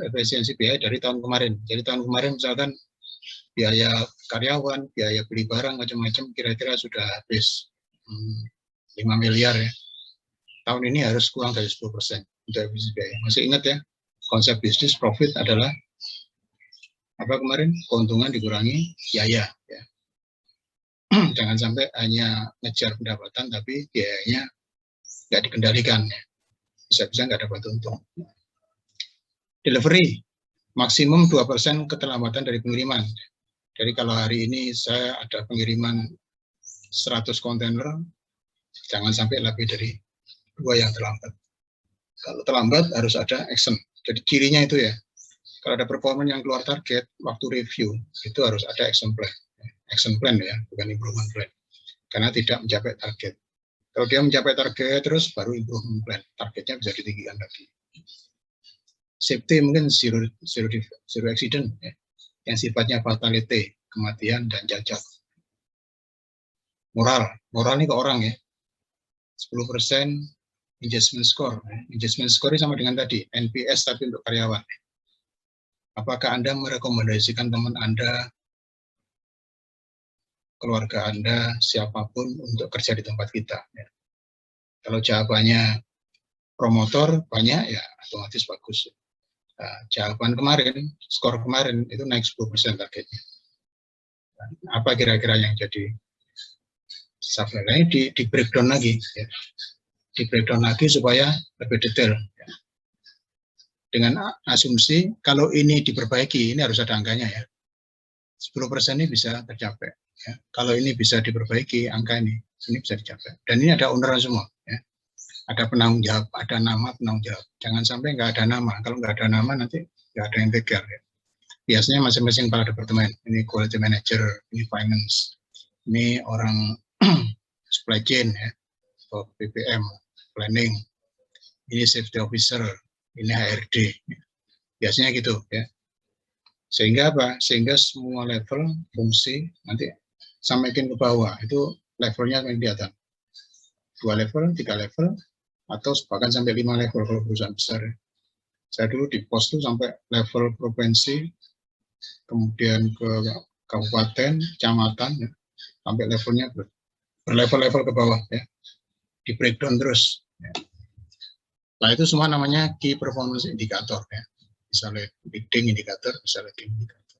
efisiensi biaya dari tahun kemarin. Jadi tahun kemarin misalkan biaya karyawan, biaya beli barang macam-macam kira-kira sudah habis 5 miliar ya. Tahun ini harus kurang dari 10% untuk efisiensi biaya. Masih ingat ya, konsep bisnis profit adalah apa kemarin? Keuntungan dikurangi biaya. Ya. Jangan sampai hanya ngejar pendapatan tapi biayanya nggak dikendalikan. Ya. Bisa-bisa nggak dapat untung. Delivery, maksimum 2% keterlambatan dari pengiriman. Jadi kalau hari ini saya ada pengiriman 100 kontainer, jangan sampai lebih dari 2 yang terlambat. Kalau terlambat harus ada action. Jadi cirinya itu ya, kalau ada performa yang keluar target, waktu review, itu harus ada action plan. Action plan ya, bukan improvement plan. Karena tidak mencapai target. Kalau dia mencapai target, terus baru improvement plan. Targetnya bisa ditinggikan lagi. Safety mungkin zero accident, ya, yang sifatnya fatality, kematian dan cacat. Moral ini ke orang ya, 10% engagement score. Engagement score sama dengan tadi, NPS tapi untuk karyawan. Apakah Anda merekomendasikan teman Anda, keluarga Anda, siapapun untuk kerja di tempat kita? Ya. Kalau jawabannya promotor banyak, ya otomatis bagus. Nah, jawaban kemarin, skor kemarin itu naik 10% targetnya. Nah, apa kira-kira yang jadi subnilai? Di breakdown lagi, ya. Di breakdown lagi supaya lebih detail. Ya. Dengan asumsi kalau ini diperbaiki, ini harus ada angkanya ya. 10% ini bisa tercapai. Ya. Kalau ini bisa diperbaiki, angka ini bisa dicapai. Dan ini ada owner semua. Ya. Ada penanggung jawab, ada nama penanggung jawab. Jangan sampai nggak ada nama. Kalau nggak ada nama nanti nggak ada yang take care. Ya. Biasanya masing-masing kepala departemen. Ini quality manager, ini finance, ini orang supply chain, ya, atau PPM, planning, ini safety officer, ini HRD. Biasanya gitu. Ya. Sehingga apa? Sehingga semua level fungsi nanti sampaikan ke bawah. Itu levelnya yang kelihatan. 2 level, 3 level, atau bahkan sampai 5 level kalau perusahaan besar. Saya dulu di pos itu sampai level provinsi, kemudian ke kabupaten, kecamatan, ya, sampai levelnya berlevel-level ke bawah, ya, di breakdown terus. Ya. Nah itu semua namanya key performance indicator, ya. Misalnya leading indicator, bisa leading indicator.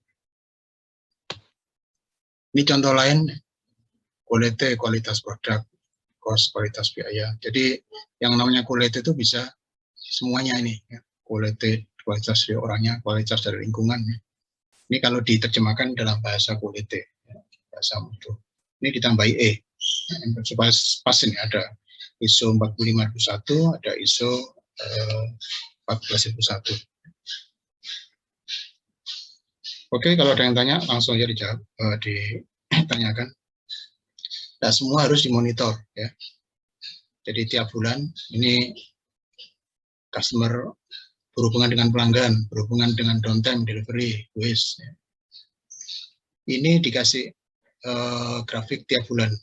Ini contoh lain, quality, kualitas produk, cost, kualitas biaya. Jadi yang namanya quality itu bisa semuanya ini, ya. Quality, kualitas dari orangnya, kualitas dari lingkungan. Ya. Ini kalau diterjemahkan dalam bahasa quality, ya, bahasa mutu. Ini ditambah E, ya, supaya pas ini ada ISO 45001, ada ISO 14001. Oke, kalau ada yang tanya langsung aja dijawab, ditanyakan. Nah, semua harus dimonitor, ya. Jadi tiap bulan ini customer berhubungan dengan pelanggan, berhubungan dengan downtime, delivery, waste. Ya. Ini dikasih grafik tiap bulan.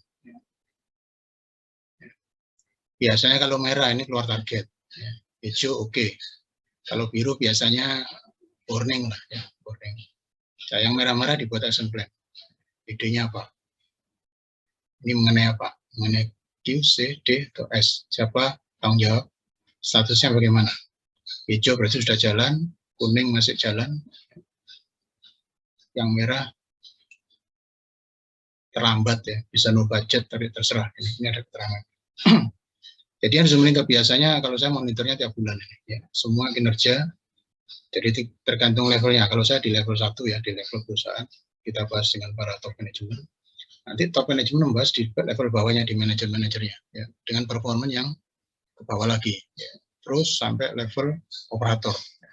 Biasanya kalau merah ini keluar target, ya. Hijau oke. Kalau biru biasanya warning lah, ya, warning. Nah, yang merah-merah dibuat action plan. Idenya apa? Ini mengenai apa? Mengenai Q, C, D, atau S. Siapa tanggung jawab? Statusnya bagaimana? Hijau berarti sudah jalan, kuning masih jalan, yang merah terlambat ya, bisa no budget, tapi terserah. Ini ada keterangan. Jadi harus monitor, biasanya kalau saya monitornya tiap bulan ini, ya, semua kinerja. Jadi tergantung levelnya. Kalau saya di level 1 ya, di level perusahaan, kita bahas dengan para top management. Nanti top management membahas di level bawahnya, di manajer-manajernya, ya, dengan performa yang ke bawah lagi, ya. Terus sampai level operator. Ya.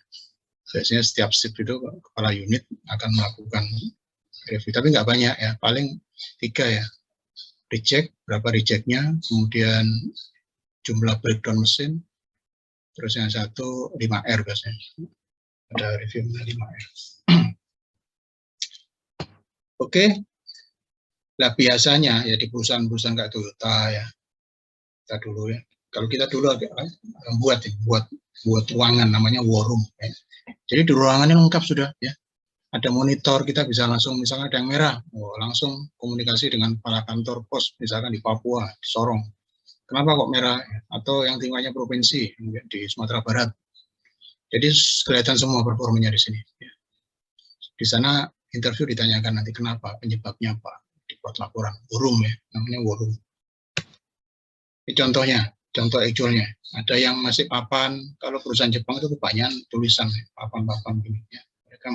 Biasanya setiap shift itu kepala unit akan melakukan review, tapi nggak banyak ya, paling 3 ya. Reject, berapa rejectnya, kemudian jumlah breakdown mesin, terus yang satu 5R biasanya. Ada review 5R. Oke. Nah biasanya ya di perusahaan-perusahaan kayak Toyota ya, kita dulu ya. Kalau kita dulu buat ruangan namanya war room. Ya. Jadi di ruangannya lengkap sudah ya. Ada monitor, kita bisa langsung misalnya ada yang merah, langsung komunikasi dengan para kantor pos, misalkan di Papua, di Sorong. Kenapa kok merah? Atau yang tingkatnya provinsi di Sumatera Barat. Jadi kelihatan semua performanya di sini. Ya. Di sana interview ditanyakan nanti kenapa, penyebabnya apa, dibuat laporan, war room ya, namanya war room. Ini contohnya, contoh actualnya. Ada yang masih papan, kalau perusahaan Jepang itu kebanyakan tulisan, papan-papan gini. Ya. Mereka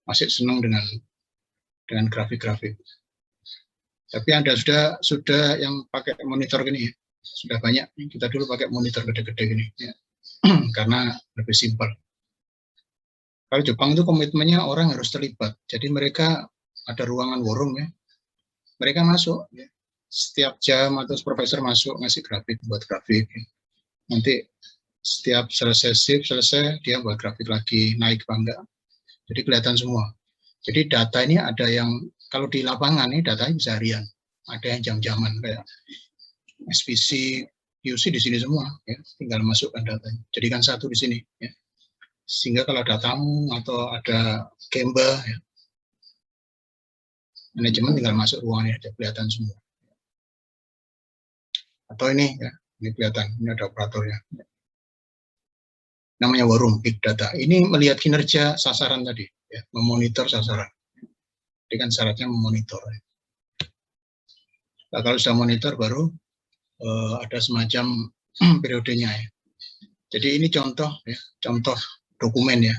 masih senang dengan grafik-grafik. Tapi Anda sudah yang pakai monitor gini, ya. Sudah banyak. Kita dulu pakai monitor gede-gede gini, ya. Karena lebih simpel. Kalau Jepang itu komitmennya orang harus terlibat. Jadi mereka ada ruangan war room ya. Mereka masuk ya. Setiap jam atau supervisor masuk ngasih grafik, buat grafik. Ya. Nanti Setiap selesai shift, selesai, dia buat grafik lagi, naik apa enggak. Jadi kelihatan semua. Jadi data ini ada yang, kalau di lapangan ini datanya bisa harian. Ada yang jam-jaman kayak SPC, UC di sini semua, ya. Tinggal masukkan datanya. Jadikan satu di sini, ya. Sehingga kalau ada tamu atau ada Gemba, ya, manajemen tinggal masuk ruangannya, ada kelihatan semua. Atau ini, ya, ini kelihatan, ini ada operatornya. Namanya war room, big data. Ini melihat kinerja sasaran tadi, ya, memonitor sasaran. Jadi kan syaratnya memonitor. Nah, kalau sudah monitor baru ada semacam periodenya, ya. Jadi ini contoh, ya, contoh dokumen, ya.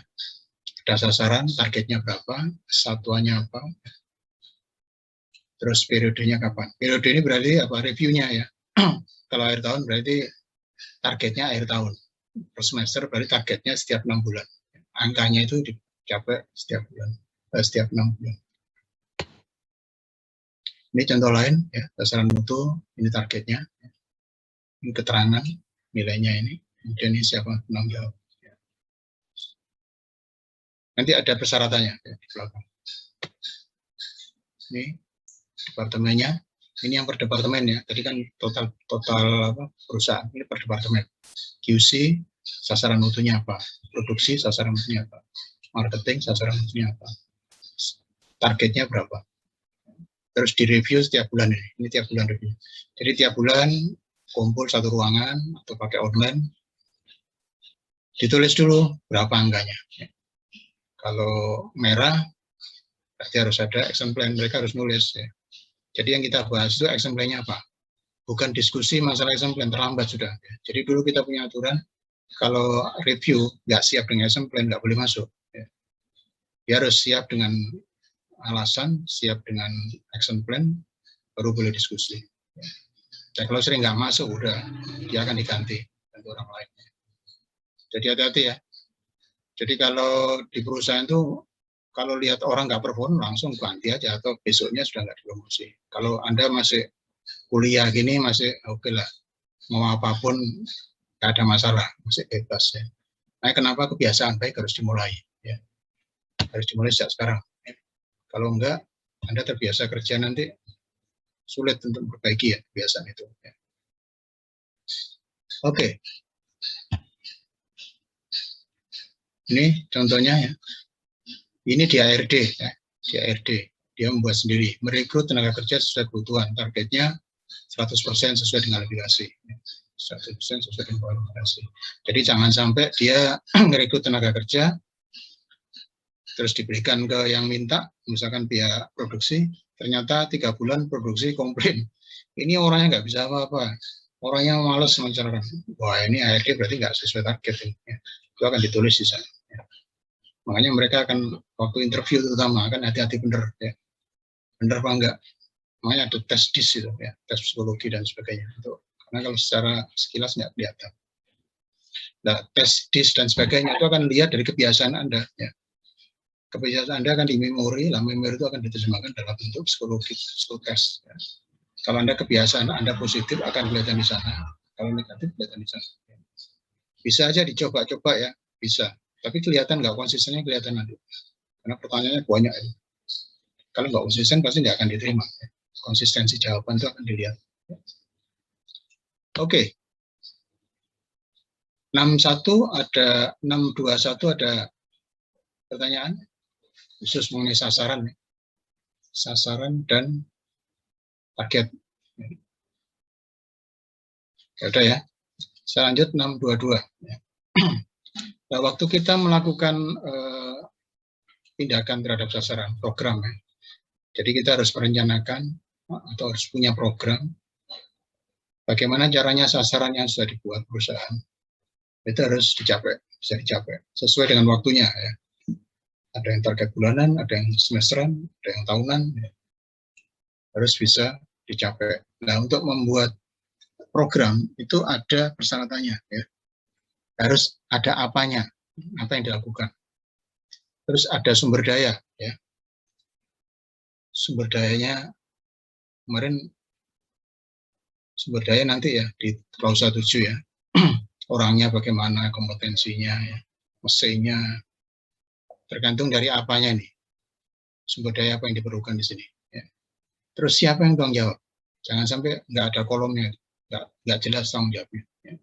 Ada sasaran, targetnya berapa, satuannya apa, terus periodenya kapan. Periode ini berarti apa? Reviewnya, ya. Kalau akhir tahun berarti targetnya akhir tahun. Per semester berarti targetnya setiap 6 bulan. Angkanya itu dicapai setiap bulan, setiap 6 bulan. Ini contoh lain, ya, sasaran mutu, ini targetnya, ini keterangan, nilainya ini, kemudian ini siapa penanggung jawab. Ya. Nanti ada persyaratannya, ya, di belakang. Ini departemennya, ini yang per departemen, ya. Tadi kan total apa, perusahaan, ini per departemen. QC, sasaran mutunya apa? Produksi, sasaran mutunya apa? Marketing, sasaran mutunya apa? Targetnya berapa? Terus direview setiap bulan ini tiap bulan review. Jadi tiap bulan kumpul satu ruangan atau pakai online, ditulis dulu berapa angkanya. Kalau merah, berarti harus ada action plan, mereka harus nulis. Ya. Jadi yang kita bahas itu action plan-nya apa? Bukan diskusi masalah action plan, terlambat sudah. Ya. Jadi dulu kita punya aturan, kalau review nggak siap dengan action plan, nggak boleh masuk. Ya. Dia harus siap dengan alasan, siap dengan action plan, baru boleh diskusi. Dan kalau sering nggak masuk, udah dia akan diganti dengan orang lain. Jadi hati-hati, ya. Jadi kalau di perusahaan itu, kalau lihat orang nggak perform, langsung ganti aja, atau besoknya sudah nggak dipromosi. Kalau Anda masih kuliah gini, masih oke lah, mau apapun nggak ada masalah, masih bebas. Ya. Nah, kenapa kebiasaan baik harus dimulai? Ya. Harus dimulai sejak sekarang. Ya. Kalau enggak, Anda terbiasa kerja nanti sulit untuk memperbaiki, ya, kebiasaan itu. Ya. Oke. Ini contohnya, ya. Ini di ARD, ya. Di ARD. Dia membuat sendiri. Merekrut tenaga kerja sesuai kebutuhan. Targetnya 100% sesuai dengan aplikasi. 100% sesuai dengan aplikasi. Jadi jangan sampai dia merekrut tenaga kerja, terus diberikan ke yang minta, misalkan pihak produksi, ternyata 3 bulan produksi komplain. Ini orangnya nggak bisa apa-apa. Orangnya malas menceritakan. Wah, ini ARD berarti nggak sesuai target. Ya. Itu akan ditulis di sana. Ya. Makanya mereka akan, waktu interview terutama, kan hati-hati bener. Ya. Bener apa enggak? Makanya ada tes DIS itu, ya, tes psikologi dan sebagainya. Itu, karena kalau secara sekilas nggak kelihatan. Nah, tes DIS dan sebagainya itu akan lihat dari kebiasaan Anda. Ya. Kebiasaan Anda akan di memori, lah memori itu akan diterjemahkan dalam bentuk psikologi, psikotes. Ya. Kalau Anda kebiasaan Anda positif akan kelihatan di sana. Kalau negatif kelihatan di sana. Bisa aja dicoba-coba, ya, bisa. Tapi kelihatan nggak konsistennya, kelihatan nanti. Karena pertanyaannya banyak. Ya. Kalau nggak konsisten pasti nggak akan diterima. Ya. Konsistensi jawaban itu akan dilihat. Ya. Oke. 61 ada 621 ada pertanyaan khusus mengenai sasaran, ya. Sasaran dan target. Ya udah, ya. Saya lanjut 622. Ya. Nah, waktu kita melakukan tindakan terhadap sasaran program, ya. Jadi kita harus merencanakan atau harus punya program bagaimana caranya sasaran yang sudah dibuat perusahaan itu harus dicapai, bisa dicapai sesuai dengan waktunya, ya. Ada yang target bulanan, ada yang semesteran, ada yang tahunan, ya. Harus bisa dicapai. Nah, untuk membuat program itu ada persyaratannya, ya. Harus ada apanya, apa yang dilakukan. Terus ada sumber daya, ya. Sumber dayanya kemarin sumber daya nanti, ya, di klausa 7, ya. orangnya bagaimana, kompetensinya, ya, mesinnya, tergantung dari apanya nih, sumber daya apa yang diperlukan di sini. Ya. Terus siapa yang tanggung jawab? Jangan sampai nggak ada kolomnya, nggak jelas tanggung jawabnya. Ya.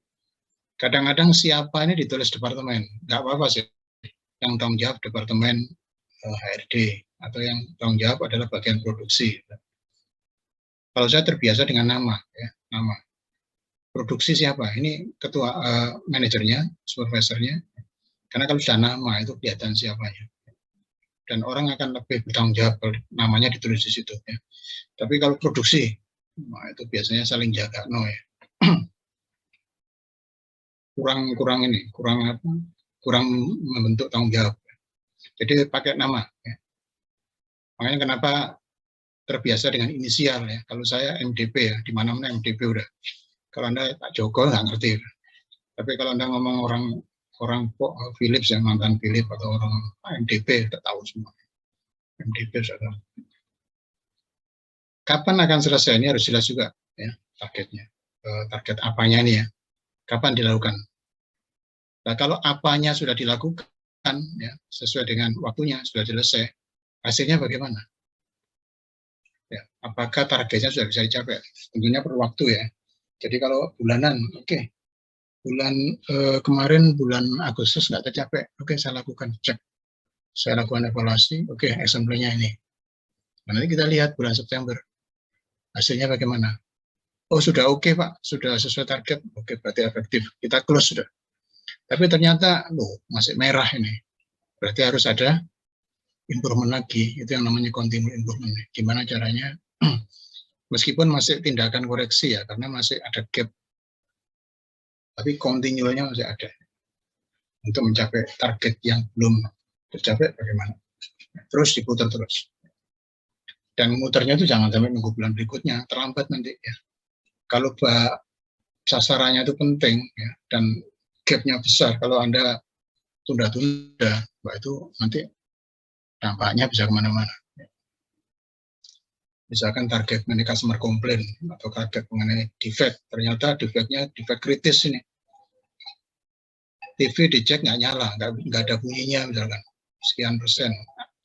Kadang-kadang siapa ini ditulis departemen, nggak apa-apa sih. Yang tanggung jawab departemen HRD, atau yang tanggung jawab adalah bagian produksi. Kalau saya terbiasa dengan nama, ya, nama. Produksi siapa? Ini ketua manajernya, supervisornya. Karena kalau sudah nama itu kelihatan siapanya. Dan orang akan lebih bertanggung jawab kalau namanya ditulis di situ. Ya. Tapi kalau produksi, nah itu biasanya saling jaga, no ya. kurang membentuk tanggung jawab. Jadi pakai nama. Ya. Makanya kenapa terbiasa dengan inisial ya. Kalau saya MDP ya, di mana-mana MDP udah. Kalau Anda Pak Joko nggak ngerti. Tapi kalau Anda ngomong orang Philips yang mantan Philips atau orang MDP udah tahu semua. MDP sudah tahu. Kapan akan selesai ini harus jelas juga ya targetnya. Target apanya ini ya. Kapan dilakukan? Nah, kalau apanya sudah dilakukan ya sesuai dengan waktunya sudah selesai, hasilnya bagaimana? Ya, apakah targetnya sudah bisa dicapai? Tentunya perlu waktu ya. Jadi kalau bulanan, oke. Bulan kemarin bulan Agustus nggak tercapai, oke saya lakukan cek, saya lakukan evaluasi, oke assembly-nya ini. Nanti kita lihat bulan September hasilnya bagaimana. Oh sudah oke Pak, sudah sesuai target, oke berarti efektif, kita close sudah. Tapi ternyata loh masih merah ini, berarti harus ada improvement lagi, itu yang namanya continuous improvement. Gimana caranya? Meskipun masih tindakan koreksi ya, karena masih ada gap. Tapi continuenya masih ada. Untuk mencapai target yang belum tercapai bagaimana. Terus diputar terus. Dan muternya itu jangan sampai nunggu bulan berikutnya, terlambat nanti ya. Kalau sasarannya itu penting ya, dan gapnya besar, kalau Anda tunda-tunda, itu nanti dampaknya bisa kemana-mana. Misalkan target mengenai customer complaint atau target mengenai defect, ternyata defectnya defect kritis ini. TV dicek nggak nyala, nggak ada bunyinya misalkan, sekian persen.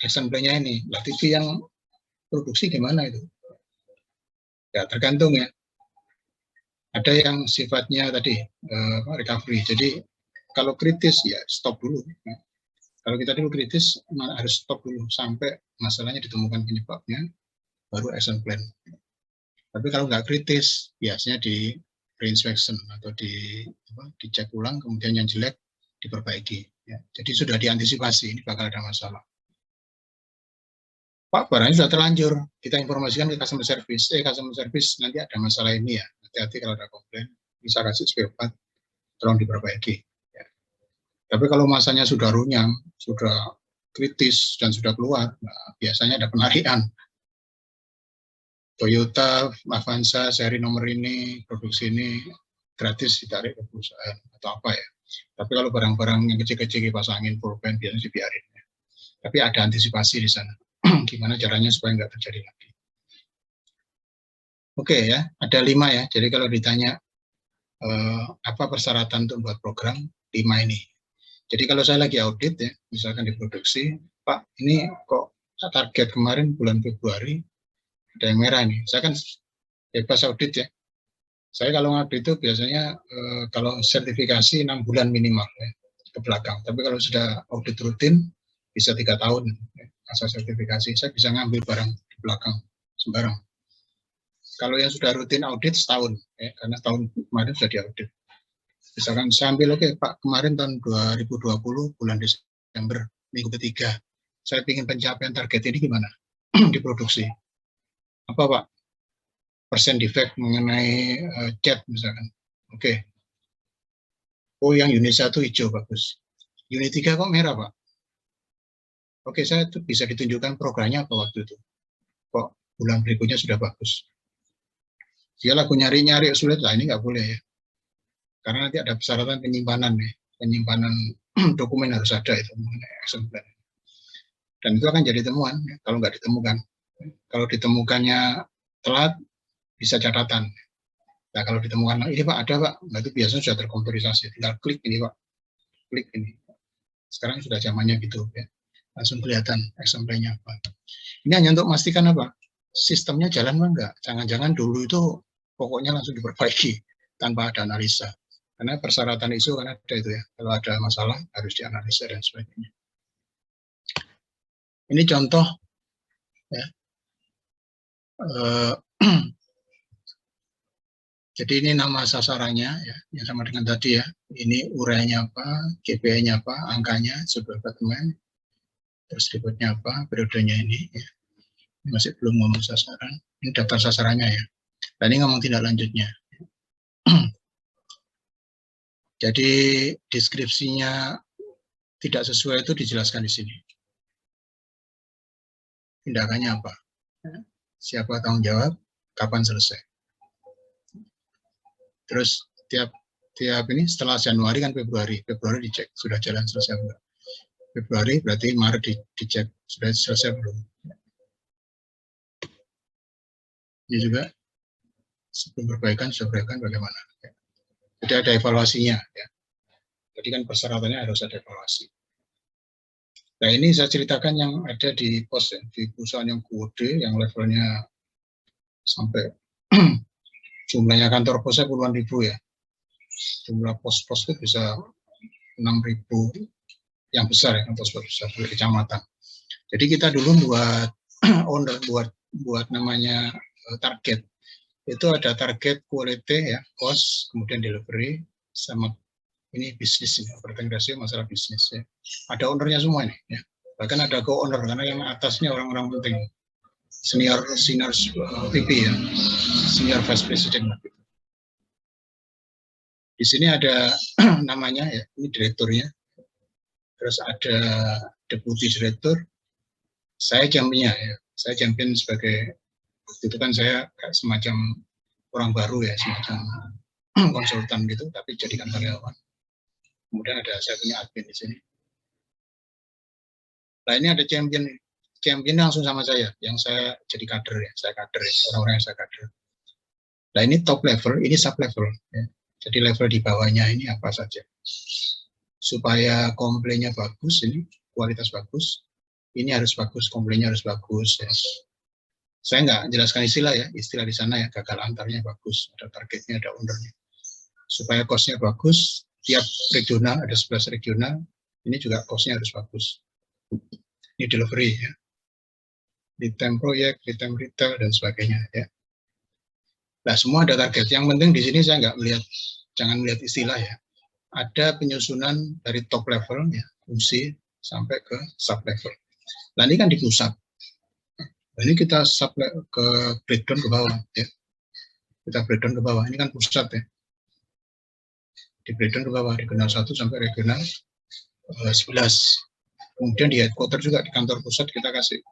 Assembly-nya ini, lah TV yang produksi gimana itu? Ya tergantung ya. Ada yang sifatnya tadi recovery, jadi kalau kritis ya stop dulu. Kalau kita dulu kritis harus stop dulu sampai masalahnya ditemukan penyebabnya, baru action plan. Tapi kalau nggak kritis, biasanya di reinspection atau dicek ulang, kemudian yang jelek diperbaiki. Ya. Jadi sudah diantisipasi, ini bakal ada masalah. Pak, barangnya sudah terlanjur, kita informasikan ke customer service. Customer service nanti ada masalah ini ya, hati-hati kalau ada komplain, bisa kasih spare part, tolong diperbaiki. Ya. Tapi kalau masanya sudah runyam, sudah kritis, dan sudah keluar, nah, biasanya ada penarikan. Toyota, Avanza, seri nomor ini, produksi ini, gratis ditarik ke perusahaan, atau apa ya. Tapi kalau barang-barang yang kecil-kecil kipas angin, pulpen, biasanya dibiarin. Ya. Tapi ada antisipasi di sana. Gimana caranya supaya nggak terjadi lagi. Oke ya, ada 5 ya. Jadi kalau ditanya apa persyaratan untuk buat program, 5 ini. Jadi kalau saya lagi audit ya, misalkan di produksi, Pak, ini kok target kemarin bulan Februari, ada yang merah nih. Saya kan bebas audit ya. Saya kalau ngaudit itu biasanya kalau sertifikasi 6 bulan minimal ya, ke belakang. Tapi kalau sudah audit rutin, bisa 3 tahun masa sertifikasi. Saya bisa ngambil barang di belakang sembarang. Kalau yang sudah rutin audit setahun, ya, karena tahun kemarin sudah diaudit. Misalkan saya ambil, oke Pak, kemarin tahun 2020 bulan Desember minggu ketiga, saya ingin pencapaian target ini gimana di produksi? Apa Pak? Persen defect mengenai cat misalkan. Oke. Oh yang unit 1 hijau bagus. Unit 3 kok merah Pak? Oke, saya tuh bisa ditunjukkan programnya apa waktu itu. Kok bulan berikutnya sudah bagus. Dia lagu nyari-nyari sulit lah, ini nggak boleh ya. Karena nanti ada persyaratan penyimpanan ya. Penyimpanan dokumen harus ada itu mengenai action plan. Dan itu akan jadi temuan ya, kalau nggak ditemukan. Kalau ditemukannya telat, bisa catatan. Nah, kalau ditemukan, ini Pak ada Pak, nah itu biasanya sudah terkomputerisasi, tinggal klik ini Pak, klik ini. Sekarang sudah zamannya gitu ya, langsung kelihatan exemplenya apa. Ini hanya untuk memastikan apa, sistemnya jalan enggak. Jangan-jangan dulu itu pokoknya langsung diperbaiki tanpa ada analisa. Karena persyaratan ISO kan ada itu ya, kalau ada masalah harus dianalisa dan sebagainya. Ini contoh ya. Jadi ini nama sasarannya ya, yang sama dengan tadi ya. Ini urainya apa, KPI-nya apa, angkanya sebuah apartemen, terus berikutnya apa, periodenya ini ya. Ini masih belum ngomong sasaran. Ini daftar sasarannya ya. Dan ini ngomong tindak lanjutnya. Jadi deskripsinya tidak sesuai itu dijelaskan di sini. Tindakannya apa? Siapa tanggung jawab? Kapan selesai? Terus tiap ini setelah Januari kan Februari dicek sudah jalan selesai enggak. Februari berarti Maret dicek sudah selesai belum. Ini juga sebelum perbaikan sudah perbaikan bagaimana. Jadi ada evaluasinya ya. Jadi kan persyaratannya harus ada evaluasi. Nah ini saya ceritakan yang ada di pos ya, di perusahaan yang kode yang levelnya sampai jumlahnya kantor posnya puluhan ribu ya. Jumlah pos-pos itu bisa 6.000 yang besar ya, pos-pos besar di kecamatan. Jadi kita dulu buat owner buat namanya target. Itu ada target quality ya, cost, kemudian delivery sama ini bisnis ya, bertenggerasi masalah bisnis ya. Ada ownernya semua ini ya. Bahkan ada co-owner karena yang atasnya orang-orang penting. Senior VP ya, senior vice president. Di sini ada namanya ya, ini direkturnya. Terus ada deputi direktur. Saya championnya ya, saya champion sebagai waktu itu kan saya semacam orang baru ya, semacam konsultan gitu, tapi jadikan karyawan. Kemudian ada saya punya admin di sini. Nah ini ada champion langsung sama saya, yang saya jadi kader ya, orang-orang yang saya kader. Nah ini top level, ini sub level. Ya. Jadi level di bawahnya ini apa saja. Supaya komplainnya bagus, ini kualitas bagus, ini harus bagus, komplainnya harus bagus. Ya. Saya nggak jelaskan istilah ya, istilah di sana ya, gagal antarnya bagus, ada targetnya, ada ownernya. Supaya cost-nya bagus, tiap regional, ada 11 regional, ini juga cost-nya harus bagus. Ini delivery ya. Di time proyek, di time retail, dan sebagainya ya. Nah, semua ada target. Yang penting di sini saya nggak melihat, jangan melihat istilah ya. Ada penyusunan dari top level ya, fungsi sampai ke sub level. Nah, ini kan di pusat. Nah, ini kita sub ke breakdown ke bawah ya. Kita breakdown ke bawah. Ini kan pusat ya. Di breakdown ke bawah, regional 1 sampai regional 11. Kemudian di headquarter juga di kantor pusat kita kasih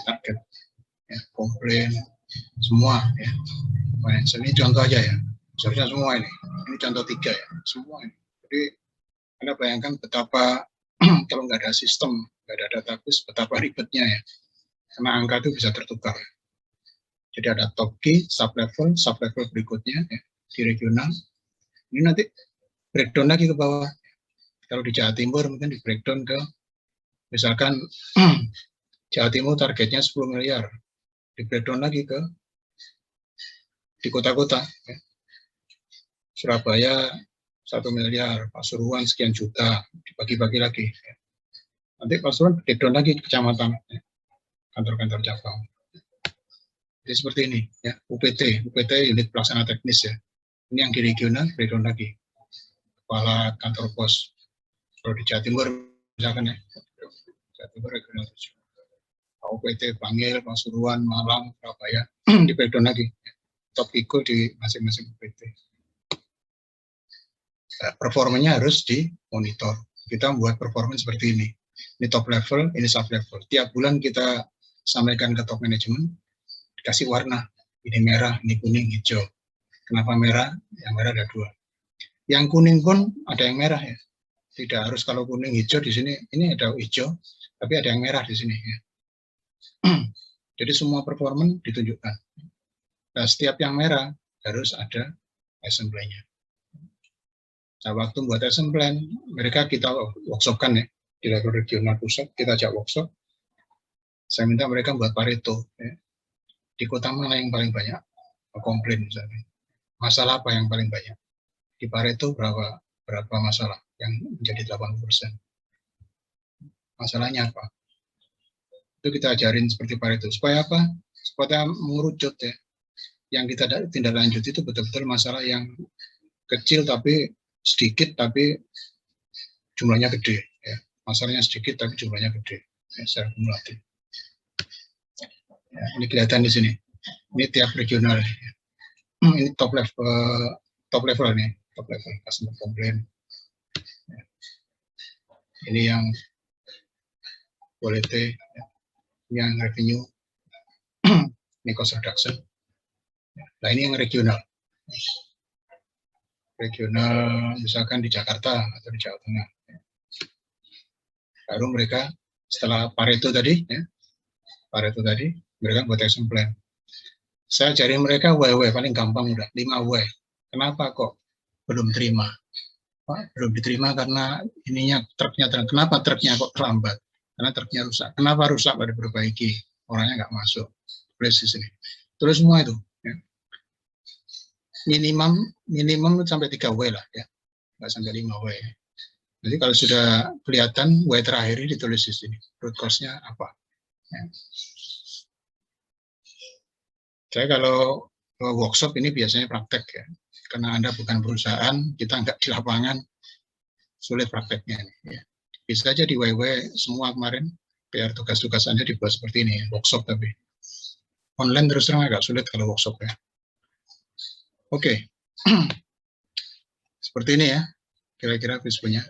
target ya, komplain semua ya. Ini contoh aja ya, seharusnya semua ini contoh 3 ya, semua ini. Jadi Anda bayangkan betapa kalau nggak ada sistem, nggak ada database, betapa ribetnya ya, karena angka itu bisa tertukar. Jadi ada top key, sub level berikutnya ya, di regional. Ini nanti breakdown lagi ke bawah. Kalau di Jawa Timur mungkin di breakdown ke, misalkan Jawa Timur targetnya 10 miliar, di breakdown lagi ke di kota-kota. Ya. Surabaya 1 miliar, Pasuruan sekian juta, dibagi-bagi lagi. Ya. Nanti Pasuruan breakdown lagi ke kecamatan, ya. Kantor-kantor cabang. Jadi seperti ini, ya. UPT unit pelaksana teknis ya. Ini yang di regional breakdown lagi. Kepala kantor pos. Kalau di Jawa Timur misalkan ya, Jawa Timur regional 7. UPT Bangil, Pasuruan, Malang, Surabaya di breakdown lagi. Top equal di masing-masing UPT. Nah, performanya harus dimonitor. Kita membuat performance seperti ini. Ini top level, ini sub level. Tiap bulan kita sampaikan ke top management, dikasih warna. Ini merah, ini kuning, hijau. Kenapa merah? Yang merah ada 2. Yang kuning pun ada yang merah ya. Tidak harus kalau kuning hijau di sini, ini ada hijau, tapi ada yang merah di sini ya. Jadi semua performance ditunjukkan. Nah, setiap yang merah harus ada action plan-nya. Nah, waktu buat action plan, mereka kita workshop-kan ya, di level regional pusat, kita ajak workshop. Saya minta mereka buat Pareto. Ya. Di kota mana yang paling banyak komplain misalnya. Masalah apa yang paling banyak? Di Pareto berapa masalah yang menjadi 80%? Masalahnya apa? Itu kita ajarin seperti Pareto. Supaya apa? Supaya mengerucut ya. Yang kita tindak lanjut itu betul-betul masalah yang kecil tapi sedikit tapi jumlahnya gede. Ya. Masalahnya sedikit tapi jumlahnya gede. Ya, secara kumulatif. Ya, ini kelihatan di sini. Ini tiap regional. Ya. Ini top level nih, top level customer complaint. Ya. Ini yang quality, ya. Yang revenue, ini cost reduction. Ya. Nah ini yang regional. Regional misalkan di Jakarta atau di Jawa Tengah. Ya. Baru mereka setelah Pareto tadi, ya, mereka buat action plan. Saya ajarin mereka W paling gampang udah 5 W. Kenapa kok belum terima? Pak, belum diterima karena ininya truknya. Kenapa truknya kok terlambat? Karena truknya rusak. Kenapa rusak? Pada diperbaiki. Orangnya nggak masuk. Tulis di sini. Tulis semua itu. Ya. Minimum sampai 3 W lah ya. Nggak sampai 5 W. Jadi kalau sudah kelihatan W terakhir ini ditulis di sini. Root cause-nya apa? Ya. Saya kalau workshop ini biasanya praktek ya, karena Anda bukan perusahaan, kita nggak di lapangan, sulit prakteknya. Ya. Bisa aja di WW semua kemarin, biar tugas-tugas Anda dibuat seperti ini, workshop tapi. Online terus terang agak sulit kalau workshop ya. Oke, seperti ini ya, kira-kira Fishbone-nya.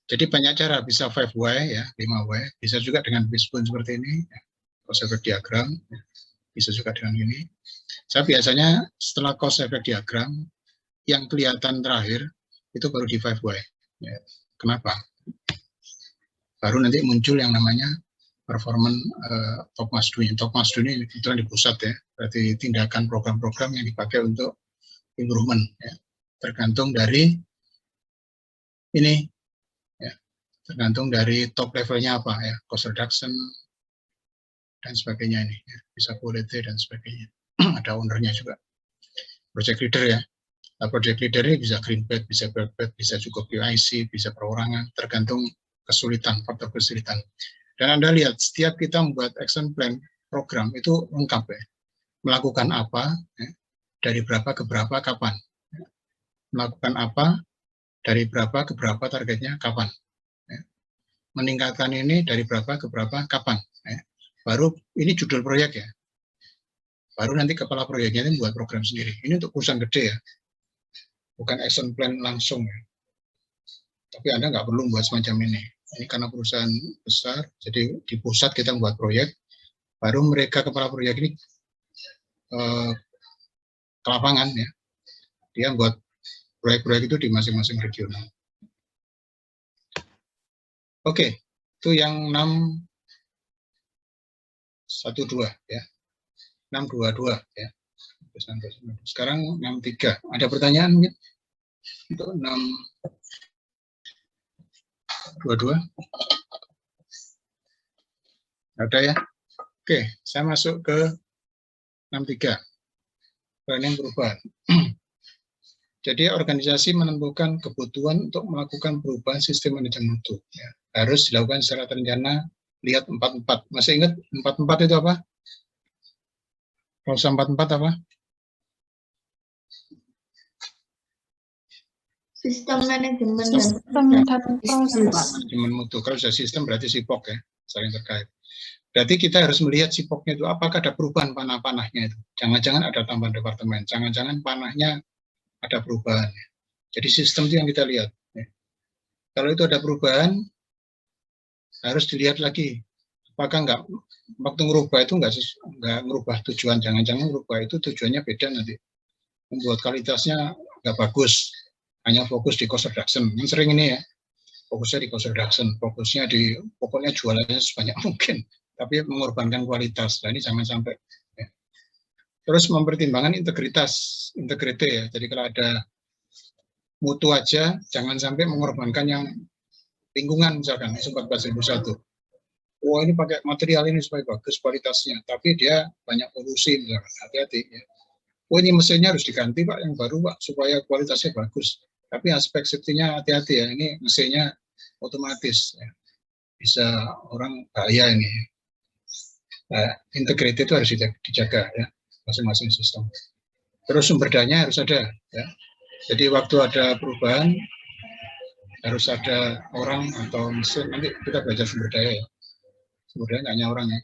Jadi banyak cara, bisa 5W ya, 5W, bisa juga dengan Fishbone seperti ini, ya. Cost effect diagram, ya. Bisa juga dengan ini. Saya biasanya setelah cost effect diagram, yang kelihatan terakhir, itu baru di 5W. Ya. Kenapa? Baru nanti muncul yang namanya performance top mastery. Top mastery ini kebetulan di pusat ya, berarti tindakan program-program yang dipakai untuk improvement. Ya. Tergantung dari ini, ya. Tergantung dari top levelnya apa ya, cost reduction, dan sebagainya ini. Ya. Bisa quality dan sebagainya. Ada ownernya juga. Project leader ya. Nah, project leader ini bisa green bed, bisa black bed, bisa cukup UIC, bisa perorangan, tergantung kesulitan, faktor kesulitan. Dan Anda lihat, setiap kita membuat action plan program itu lengkap ya. Melakukan apa, ya, dari berapa ke berapa, kapan. Ya. Melakukan apa, dari berapa ke berapa targetnya, kapan. Ya. Meningkatkan ini dari berapa ke berapa, kapan. Ya. Baru ini judul proyek ya. Baru nanti kepala proyeknya ini membuat program sendiri. Ini untuk perusahaan gede ya. Bukan action plan langsung ya. Tapi Anda nggak perlu membuat semacam ini. Ini karena perusahaan besar, jadi di pusat kita membuat proyek, baru mereka kepala proyek ini ke lapangan ya. Dia membuat proyek-proyek itu di masing-masing regional. Oke, itu yang 612 ya. 622 ya. Sekarang 63. Ada pertanyaan untuk 622? Ada ya? Oke, saya masuk ke 63. Planning perubahan. Jadi organisasi menentukan kebutuhan untuk melakukan perubahan sistem manajemen mutu. Ya. Harus dilakukan secara terencana. Lihat 44. Masih ingat 44 itu apa? Klausa 44 apa? Sistem manajemen dan proses. Manajemen mutu. Kalau sudah sistem berarti SIPOK ya, saling terkait. Berarti kita harus melihat SIPOK-nya itu apakah ada perubahan panah-panahnya itu. Jangan-jangan ada tambahan departemen, jangan-jangan panahnya ada perubahan. Jadi sistem itu yang kita lihat. Ya. Kalau itu ada perubahan, harus dilihat lagi. Apakah enggak waktu merubah itu enggak merubah tujuan, jangan-jangan merubah itu tujuannya beda nanti. Membuat kualitasnya enggak bagus. Hanya fokus di cost reduction. Yang sering ini ya, fokusnya di cost reduction, fokusnya di pokoknya jualannya sebanyak mungkin, tapi mengorbankan kualitas. Nah, ini jangan sampai. Ya. Terus mempertimbangkan integriti ya. Jadi kalau ada mutu aja, jangan sampai mengorbankan yang lingkungan misalkan, 14.001. Wah ini pakai material ini supaya bagus kualitasnya, tapi dia banyak polusi misalkan, hati-hati ya. Oh ini mesinnya harus diganti Pak, yang baru Pak, supaya kualitasnya bagus. Tapi aspek safety-nya hati-hati ya, ini mesinnya otomatis ya. Bisa orang bahaya ini. Nah, integriti itu harus dijaga ya, masing-masing sistem. Terus sumber dayanya harus ada ya. Jadi waktu ada perubahan harus ada orang atau mesin, nanti kita belajar sumber daya ya. Sumber daya nggak hanya orang ya,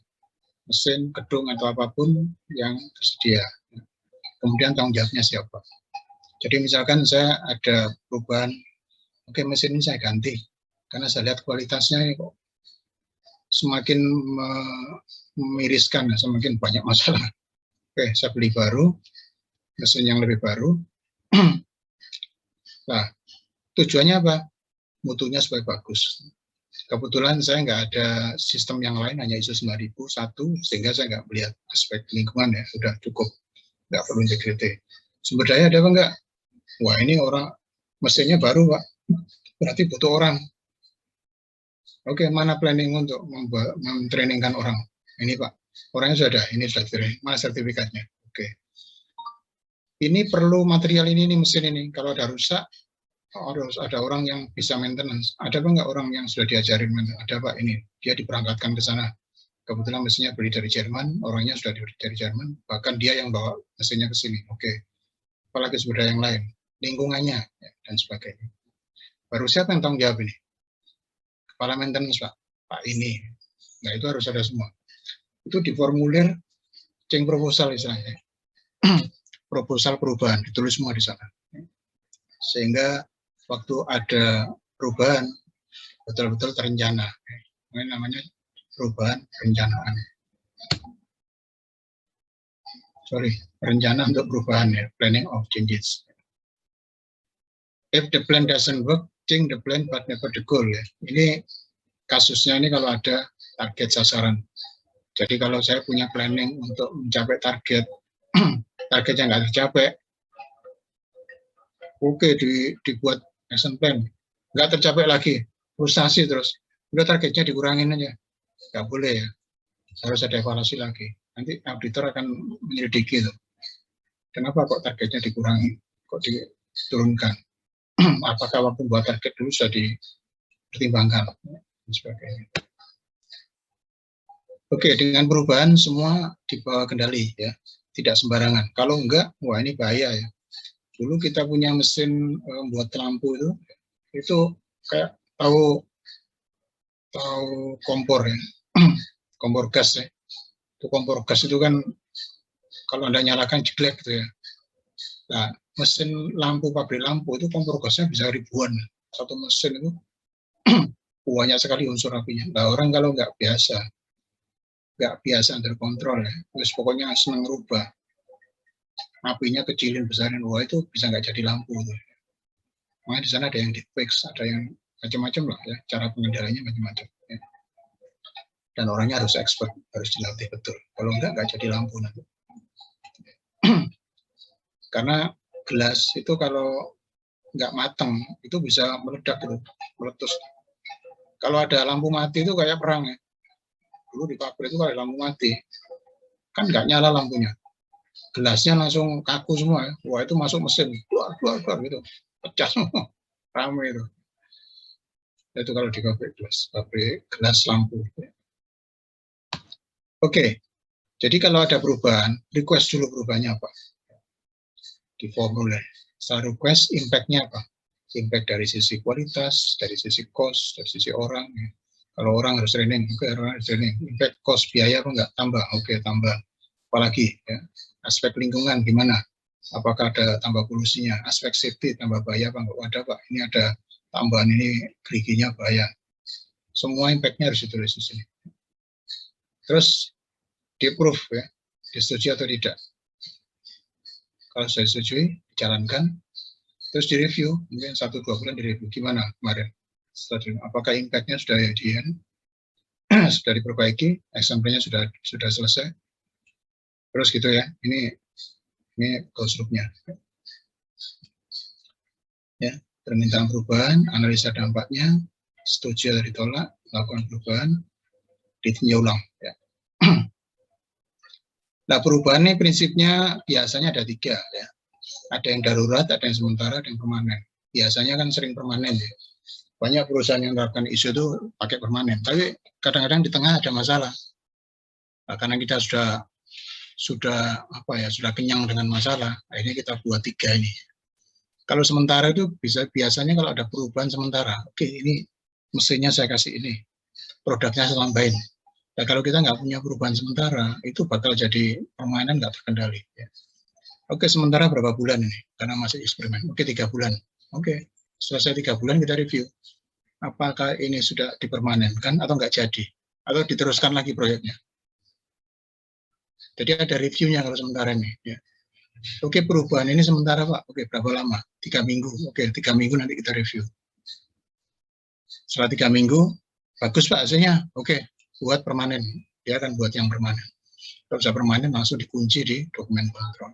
mesin, gedung atau apapun yang tersedia. Kemudian tanggung jawabnya siapa. Jadi misalkan saya ada perubahan, oke mesin ini saya ganti, karena saya lihat kualitasnya ini kok semakin memiriskan, semakin banyak masalah. Oke, saya beli baru, mesin yang lebih baru. Nah, tujuannya apa? Mutunya supaya bagus. Kebetulan saya nggak ada sistem yang lain, hanya ISO 9001, sehingga saya nggak melihat aspek lingkungan ya, sudah cukup. Nggak perlu integriti. Sumber daya ada apa enggak? Wah ini orang mesinnya baru Pak, berarti butuh orang. Oke, mana planning untuk mentrainingkan orang? Ini Pak, orangnya sudah ada, ini sudah training, mana sertifikatnya? Oke. Ini perlu material ini mesin ini. Kalau ada rusak, harus ada orang yang bisa maintenance. Ada apa enggak orang yang sudah diajarin maintenance? Ada Pak, ini dia diberangkatkan ke sana. Kebetulan mesinnya beli dari Jerman, orangnya sudah dari Jerman, bahkan dia yang bawa mesinnya ke sini. Oke. Apalagi sumber daya yang lain, lingkungannya ya, dan sebagainya. Baru siapa yang tanggung jawab ini? Kepala maintenance Pak ini. Nah itu harus ada semua. Itu diformulir change proposal istilahnya. Proposal perubahan ditulis semua di sana. Sehingga waktu ada perubahan betul-betul terencana. Ini namanya perubahan perencanaan. Rencana untuk perubahan ya, planning of changes. If the plan doesn't work, change the plan but never the goal ya. Ini kasusnya ini kalau ada target sasaran. Jadi kalau saya punya planning untuk mencapai target, targetnya nggak tercapai, oke dibuat action plan, nggak tercapai lagi, frustasi terus. Udah targetnya dikurangin aja, nggak boleh ya. Harus ada evaluasi lagi. Nanti auditor akan menyelidiki itu. Kenapa kok targetnya dikurangi, kok diturunkan? Apakah waktu buat target dulu sudah dipertimbangkan dan sebagainya. Oke, dengan perubahan semua di bawah kendali ya, tidak sembarangan. Kalau enggak, wah ini bahaya ya. Dulu kita punya mesin buat lampu itu kayak tahu kompor ya, kompor gas ya. Itu kompor gas itu kan kalau Anda nyalakan jeglek gitu ya. Nah, mesin lampu, pabrik lampu itu kompor gasnya bisa ribuan. Satu mesin itu banyak sekali unsur apinya. Nah, orang kalau nggak biasa under kontrol ya, terus pokoknya senang rubah. Apinya kecilin, besarin, wah itu bisa nggak jadi lampu. Tuh. Makanya di sana ada yang di-fix, ada yang macam-macam lah ya, cara pengendaliannya macam-macam. Ya. Dan orangnya harus expert, harus dilatih betul. Kalau nggak jadi lampu nanti. Karena gelas itu kalau nggak matang, itu bisa meledak gitu, meletus. Kalau ada lampu mati itu kayak perang ya. Dulu di pabrik itu kalau ada lampu mati, kan nggak nyala lampunya. Gelasnya langsung kaku semua ya. Wah itu masuk mesin, keluar gitu, pecah semua, ramai itu. Itu kalau di pabrik gelas lampu. Oke, jadi kalau ada perubahan, request dulu perubahannya apa? Di formulir. Setelah request, impact-nya apa? Impact dari sisi kualitas, dari sisi cost, dari sisi orang. Ya. Kalau orang harus training, oke, orang harus training. Impact cost, biaya apa enggak? Tambah, oke, tambah. Apalagi, ya, aspek lingkungan gimana? Apakah ada tambah polusinya? Aspek safety, tambah bahaya apa enggak? Ada, Pak. Ini ada tambahan ini, geriginya bahaya. Semua impact-nya harus ditulis di sini. Terus, di-approve, ya, disetujui atau tidak. Kalau sudah disetujui, dijalankan, terus direview, mungkin 1-2 bulan direview, gimana kemarin? Apakah impact-nya sudah sudah diperbaiki, action plan-nya sudah selesai, terus gitu ya. Ini Ini goals-nya. Ya, permintaan perubahan, analisa dampaknya, setuju atau ditolak, lakukan perubahan, ditinjau ulang. Ya. Nah, perubahan ini prinsipnya biasanya ada 3 ya. Ada yang darurat, ada yang sementara, ada yang permanen. Biasanya kan sering permanen ya. Banyak perusahaan yang menerapkan ISO itu pakai permanen, tapi kadang-kadang di tengah ada masalah. Nah, karena kita sudah kenyang dengan masalah, akhirnya kita buat 3 ini. Kalau sementara itu biasanya kalau ada perubahan sementara, oke, ini mesinnya saya kasih ini, produknya saya tambahin. Nah, kalau kita nggak punya perubahan sementara, itu bakal jadi permainan nggak terkendali. Ya. Oke, sementara berapa bulan ini? Karena masih eksperimen. Oke, 3 bulan. Oke, selesai 3 bulan kita review. Apakah ini sudah dipermanenkan atau nggak jadi? Atau diteruskan lagi proyeknya? Jadi ada reviewnya kalau sementara ini. Ya. Oke, perubahan ini sementara Pak. Oke, berapa lama? 3 minggu. Oke, 3 minggu nanti kita review. Setelah 3 minggu, bagus Pak hasilnya. Oke, buat permanen. Dia akan buat yang permanen. Kalau bisa permanen langsung dikunci di dokumen kontrol.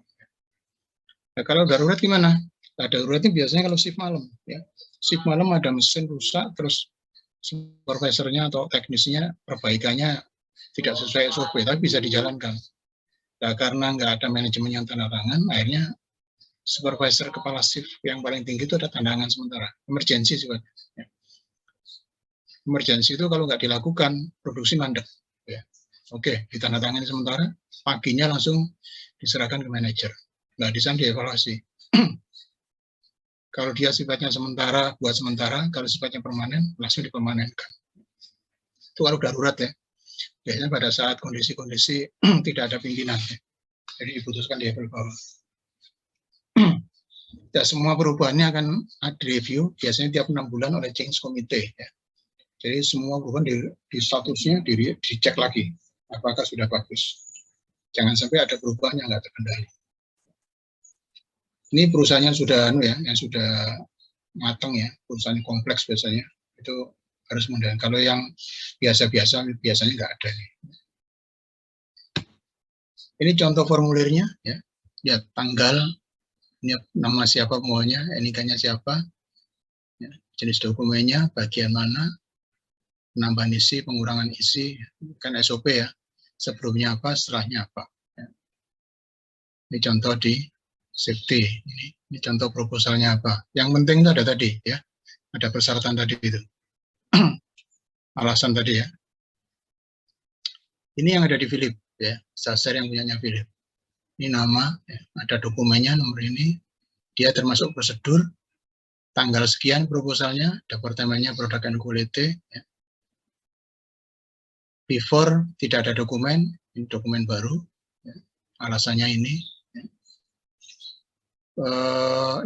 Nah, kalau darurat gimana? Nah, darurat ini biasanya kalau shift malam. Ya. Shift malam ada mesin rusak, terus supervisornya atau teknisnya perbaikannya tidak sesuai SOP, tapi bisa dijalankan. Nah, karena nggak ada manajemen yang tanda tangan, akhirnya supervisor kepala shift yang paling tinggi itu ada tanda tangan sementara. Emergency sifatnya. Ya. Emergency itu kalau nggak dilakukan, produksi mandek. Ya. Oke, ditandatangani sementara, paginya langsung diserahkan ke manajer. Nah, di sana dievaluasi. Kalau dia sifatnya sementara, buat sementara, kalau sifatnya permanen, langsung dipermanenkan. Itu kalau darurat ya. Biasanya pada saat kondisi-kondisi tidak ada pimpinan. Ya. Jadi diputuskan di level bawah. Ya, semua perubahannya akan direview, biasanya tiap 6 bulan oleh change committee. Ya. Jadi semua perubahan di statusnya dicek lagi, apakah sudah bagus. Jangan sampai ada perubahan yang nggak terkendali. Ini perusahaan yang sudah matang ya, perusahaan yang kompleks biasanya itu harus mendalam. Kalau yang biasanya nggak ada nih. Ini contoh formulirnya ya. Ya, tanggal, ini nama siapa maunya, NIK-nya siapa, ya, jenis dokumennya, bagian mana, penambahan isi, pengurangan isi, kan SOP ya. Sebelumnya apa, setelahnya apa. Ya. Ini contoh di safety. Ini contoh proposalnya apa. Yang penting itu ada tadi ya. Ada persyaratan tadi itu. Alasan tadi ya. Ini yang ada di Philip ya. Sasar yang punyanya Philip. Ini nama, ya. Ada dokumennya nomor ini. Dia termasuk prosedur. Tanggal sekian proposalnya, departemennya Product and Quality ya. Before tidak ada dokumen, ini dokumen baru. Ya. Alasannya ini.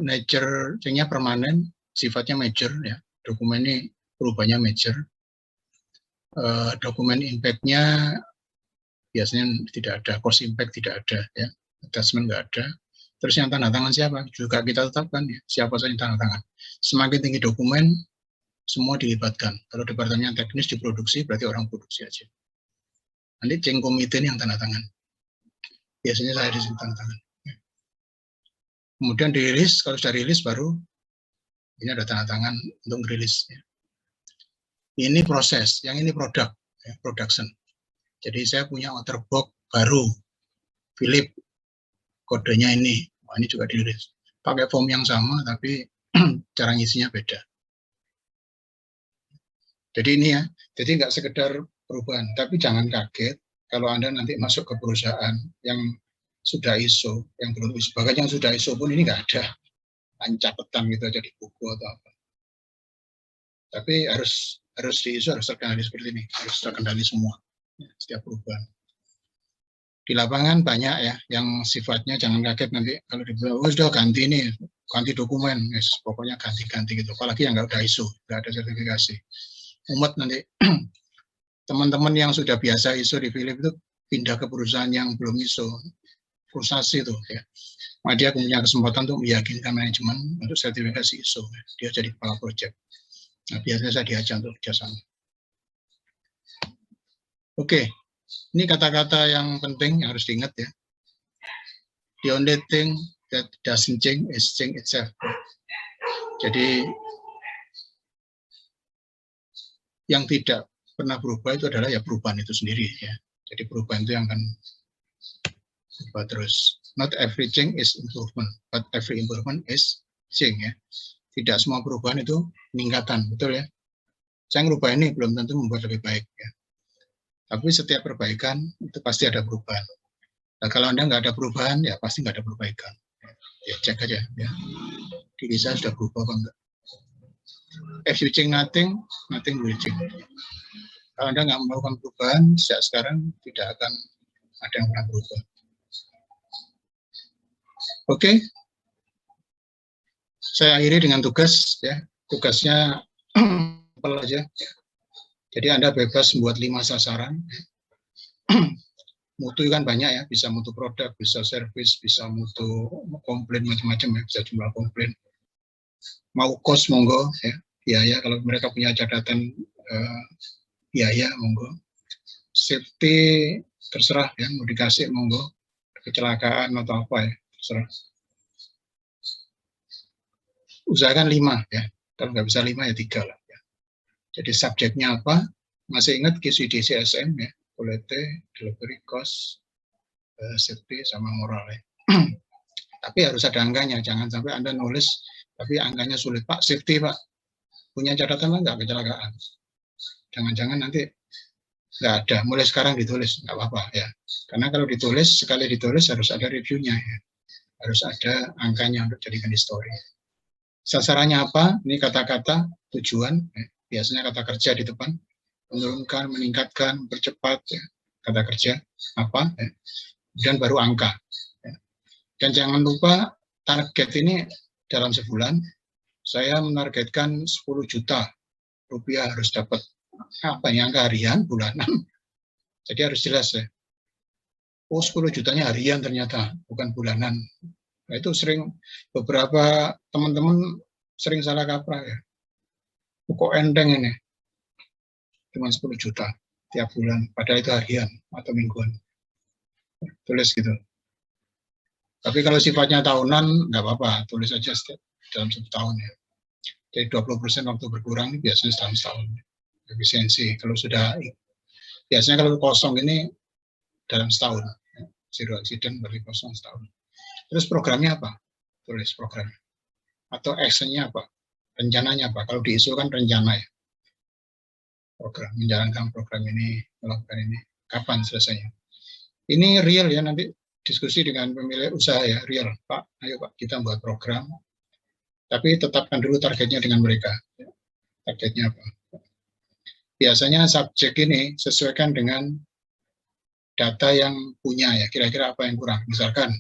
Nature-nya permanen, sifatnya major ya. Dokumen ini perubahannya major. Dokumen impact-nya biasanya tidak ada, cost impact tidak ada ya. Attachment nggak ada. Terus yang tanda tangan siapa? Juga kita tetapkan ya, siapa saja yang tanda tangan. Semakin tinggi dokumen, semua dilibatkan. Kalau departemen teknis diproduksi, berarti orang produksi aja. Nanti change committee ini yang tanda tangan. Biasanya saya di sini tanda tangan. Kemudian dirilis, kalau sudah rilis baru ini ada tanda tangan untuk rilis. Ya. Ini proses, yang ini produk, ya, production. Jadi saya punya outer box baru, Philip, kodenya ini, ini juga dirilis. Pakai form yang sama, tapi cara ngisinya beda. Jadi ini ya, jadi nggak sekedar perubahan, tapi jangan kaget kalau Anda nanti masuk ke perusahaan yang sudah ISO, yang belum ISO, bahkan yang sudah ISO pun ini nggak ada catatan gitu aja di buku atau apa. Tapi harus di ISO harus terkendali seperti ini, harus terkendali semua ya, setiap perubahan. Di lapangan banyak ya yang sifatnya jangan kaget nanti kalau dibilang oh sudah ganti ini, ganti dokumen, yes, pokoknya ganti-ganti gitu. Apalagi yang nggak udah ISO, nggak ada sertifikasi. Umat nanti teman-teman yang sudah biasa ISO di Philip itu pindah ke perusahaan yang belum ISO. Frustasi itu ya. Maka dia punya kesempatan untuk meyakinkan manajemen untuk sertifikasi ISO. Dia jadi kepala proyek. Nah, biasanya saya diajak untuk kerjasama. Oke, ini kata-kata yang penting yang harus diingat ya. The only thing that doesn't change is change itself. Jadi yang tidak pernah berubah itu adalah ya perubahan itu sendiri ya. Jadi perubahan itu yang akan berubah terus. Not every change is improvement, but every improvement is change ya. Tidak semua perubahan itu peningkatan, betul ya. Saya ngerubah ini belum tentu membuat lebih baik ya. Tapi setiap perbaikan itu pasti ada perubahan. Nah, kalau Anda nggak ada perubahan ya pasti nggak ada perbaikan. Ya cek aja ya. Diri saya sudah berubah apa enggak. If you change nothing, nothing will change. Kalau Anda nggak melakukan perubahan, sejak sekarang tidak akan ada yang pernah berubah. Oke, saya akhiri dengan tugas ya. Tugasnya apa aja. Jadi Anda bebas membuat 5 sasaran. Mutu kan banyak ya, bisa mutu produk, bisa service, bisa mutu komplain macam-macam ya, bisa jumlah komplain. Mau cost monggo ya, biaya kalau mereka punya catatan biaya monggo. Safety terserah ya, mau dikasih monggo. Kecelakaan atau apa ya, terserah. Usahakan 5 ya, kalau nggak bisa 5 ya 3 lah ya. Jadi subjeknya apa? Masih ingat QCD CSM ya, quality, delivery, cost, safety sama moral ya. Tapi harus ada angkanya, jangan sampai Anda nulis tapi angkanya sulit. Pak, safety Pak, punya catatan nggak kecelakaan? Jangan-jangan nanti nggak ada, mulai sekarang ditulis, nggak apa-apa ya. Karena kalau ditulis, sekali ditulis harus ada reviewnya ya. Harus ada angkanya untuk jadikan histori. Sasarannya apa? Ini kata-kata, tujuan, ya. Biasanya kata kerja di depan, menurunkan, meningkatkan, mempercepat, ya. Kata kerja, apa, ya. Dan baru angka. Ya. Dan jangan lupa target ini dalam sebulan, saya menargetkan 10 juta rupiah harus dapat apa yang angka harian, bulanan. Jadi harus jelas ya. Oh 10 jutanya harian ternyata, bukan bulanan. Nah, itu sering beberapa teman-teman sering salah kaprah ya. Kok enteng ini, cuma 10 juta tiap bulan, padahal itu harian atau mingguan. Tulis gitu. Tapi kalau sifatnya tahunan, nggak apa-apa, tulis aja setiap dalam 1 tahun ya. Jadi 20% waktu berkurang ini biasanya setahun. Efisiensi, kalau sudah, biasanya kalau kosong ini dalam setahun. Ya. Zero accident berarti kosong setahun. Terus programnya apa? Tulis programnya. Atau actionnya apa? Rencananya apa? Kalau diisukan rencana ya. Program, menjalankan program ini, melakukan ini. Kapan selesainya? Ini real ya, nanti diskusi dengan pemilik usaha ya, real. Pak, ayo Pak, kita buat program. Tapi tetapkan dulu targetnya dengan mereka. Ya. Targetnya apa? Biasanya subjek ini sesuaikan dengan data yang punya ya, kira-kira apa yang kurang. Misalkan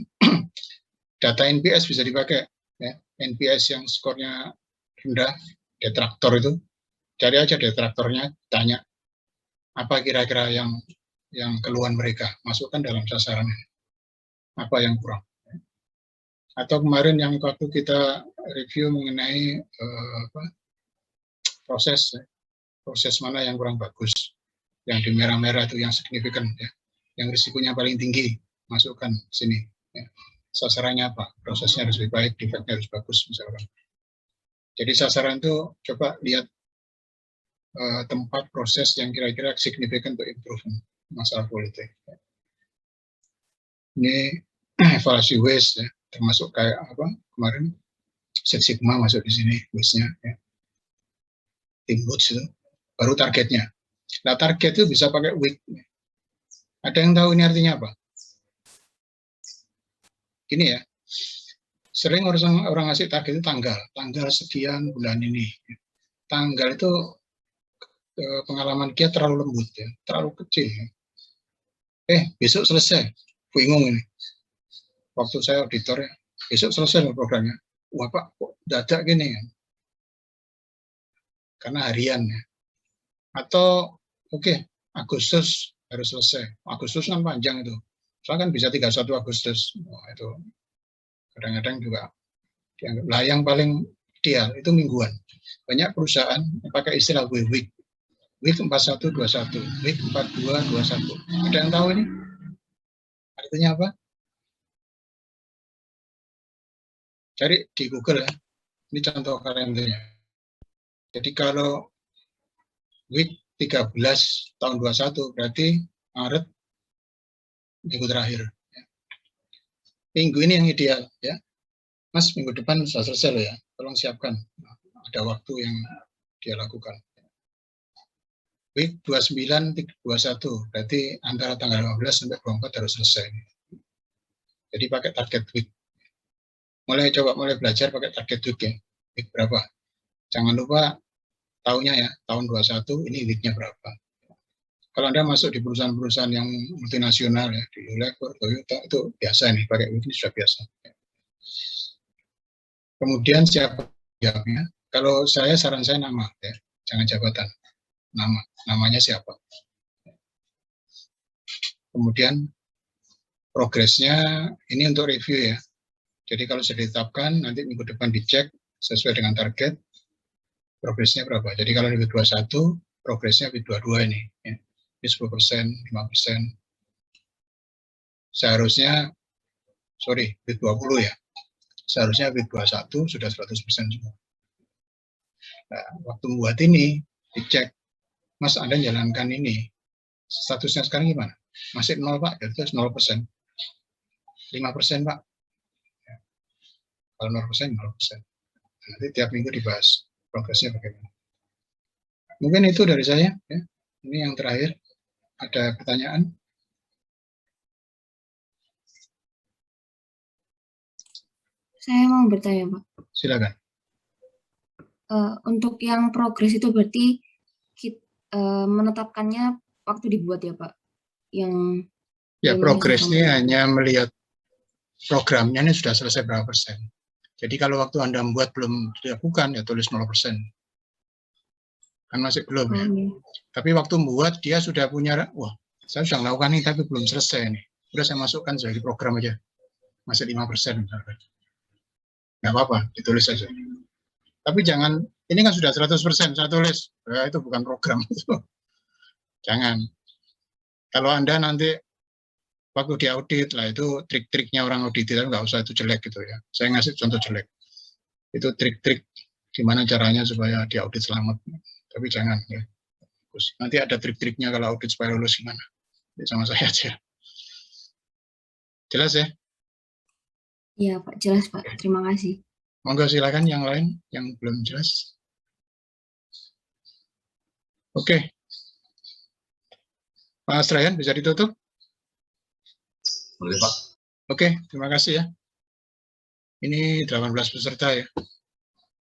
data NPS bisa dipakai ya. NPS yang skornya rendah, detraktor itu, cari aja detraktornya, tanya apa kira-kira yang keluhan mereka, masukkan dalam sasarannya, apa yang kurang. Atau kemarin yang waktu kita review mengenai proses mana yang kurang bagus, yang di merah-merah itu yang signifikan ya, yang risikonya paling tinggi, masukkan sini. Ya. Sasarannya apa? Prosesnya harus lebih baik, defeknya harus bagus misalkan. Jadi sasaran itu coba lihat tempat proses yang kira-kira signifikan untuk improvement masalah politik. Ini evaluasi waste ya, termasuk kayak apa kemarin Six Sigma masuk di sini waste-nya ya. Tim Boots itu baru targetnya. Nah target itu bisa pakai week. Ada yang tahu ini artinya apa? Gini ya, sering orang ngasih target itu tanggal sekian bulan ini. Tanggal itu pengalaman kita terlalu lembut ya, terlalu kecil. Besok selesai, bingung ini. Waktu saya auditor ya, besok selesai programnya. Wah Pak, kok dadak gini ya? Karena harian ya. Atau oke, Agustus harus selesai. Agustus kan panjang itu. Soalnya kan bisa 31 Agustus. Wah, itu kadang-kadang juga dianggap yang paling ideal itu mingguan. Banyak perusahaan pakai istilah week. Week 4121, week 4221. Ada yang tahu ini? Artinya apa? Cari di Google ya. Ini contoh kalendernya. Jadi kalau week 13 tahun 21 berarti Maret minggu terakhir. Minggu ini yang ideal ya. Mas, minggu depan sudah selesai loh ya. Tolong siapkan. Ada waktu yang dia lakukan. Week 29, 21 berarti antara tanggal 15 sampai 24 harus selesai. Jadi pakai target week. Mulai belajar pakai target week ya. Week berapa? Jangan lupa tahunnya ya, tahun 21 ini weeknya berapa. Kalau Anda masuk di perusahaan-perusahaan yang multinasional ya, di Unilever, Toyota, itu biasa nih, pakai week ini sudah biasa. Kemudian siapa jawabnya? Kalau saran saya nama ya, jangan jabatan. Namanya siapa. Kemudian progresnya ini untuk review ya. Jadi kalau sudah ditetapkan, nanti minggu depan dicek sesuai dengan target, progresnya berapa. Jadi kalau di week 21, progresnya week 22 ini. Ya. Ini 10%, 5%. Seharusnya, week 20 ya. Seharusnya week 21 sudah 100% semua. Nah, waktu membuat ini, dicek, Mas, Anda jalankan ini, statusnya sekarang gimana? Masih 0, Pak, jadi 0%. 5%, Pak. Kalau 0%, 0%. Nanti tiap minggu dibahas progresnya bagaimana. Mungkin itu dari saya. Ya. Ini yang terakhir. Ada pertanyaan? Saya mau bertanya, Pak. Silakan. Untuk yang progres itu berarti menetapkannya waktu dibuat ya, Pak? Yang ya progresnya hanya melihat programnya ini sudah selesai berapa persen. Jadi kalau waktu Anda membuat belum dilakukan, ya tulis 0%. Kan masih belum ya. Tapi waktu membuat dia sudah punya, wah saya sudah melakukan ini tapi belum selesai nih. Sudah saya masukkan jadi program aja. Masih 5%. Nggak apa-apa, ditulis saja. Tapi jangan, ini kan sudah 100%, saya tulis. Ya, itu bukan program. Jangan. Kalau Anda nanti waktu diaudit lah itu trik-triknya orang audit, nggak usah itu jelek gitu ya. Saya ngasih contoh jelek. Itu trik-trik gimana caranya supaya diaudit selamat. Tapi jangan ya. Nanti ada trik-triknya kalau audit supaya lulus gimana. Jadi sama saya aja. Jelas ya? Iya Pak, jelas Pak. Terima kasih. Monggo silakan yang lain yang belum jelas. Oke. Mas Ryan bisa ditutup? Boleh, Pak. Oke, terima kasih ya. Ini 18 peserta ya.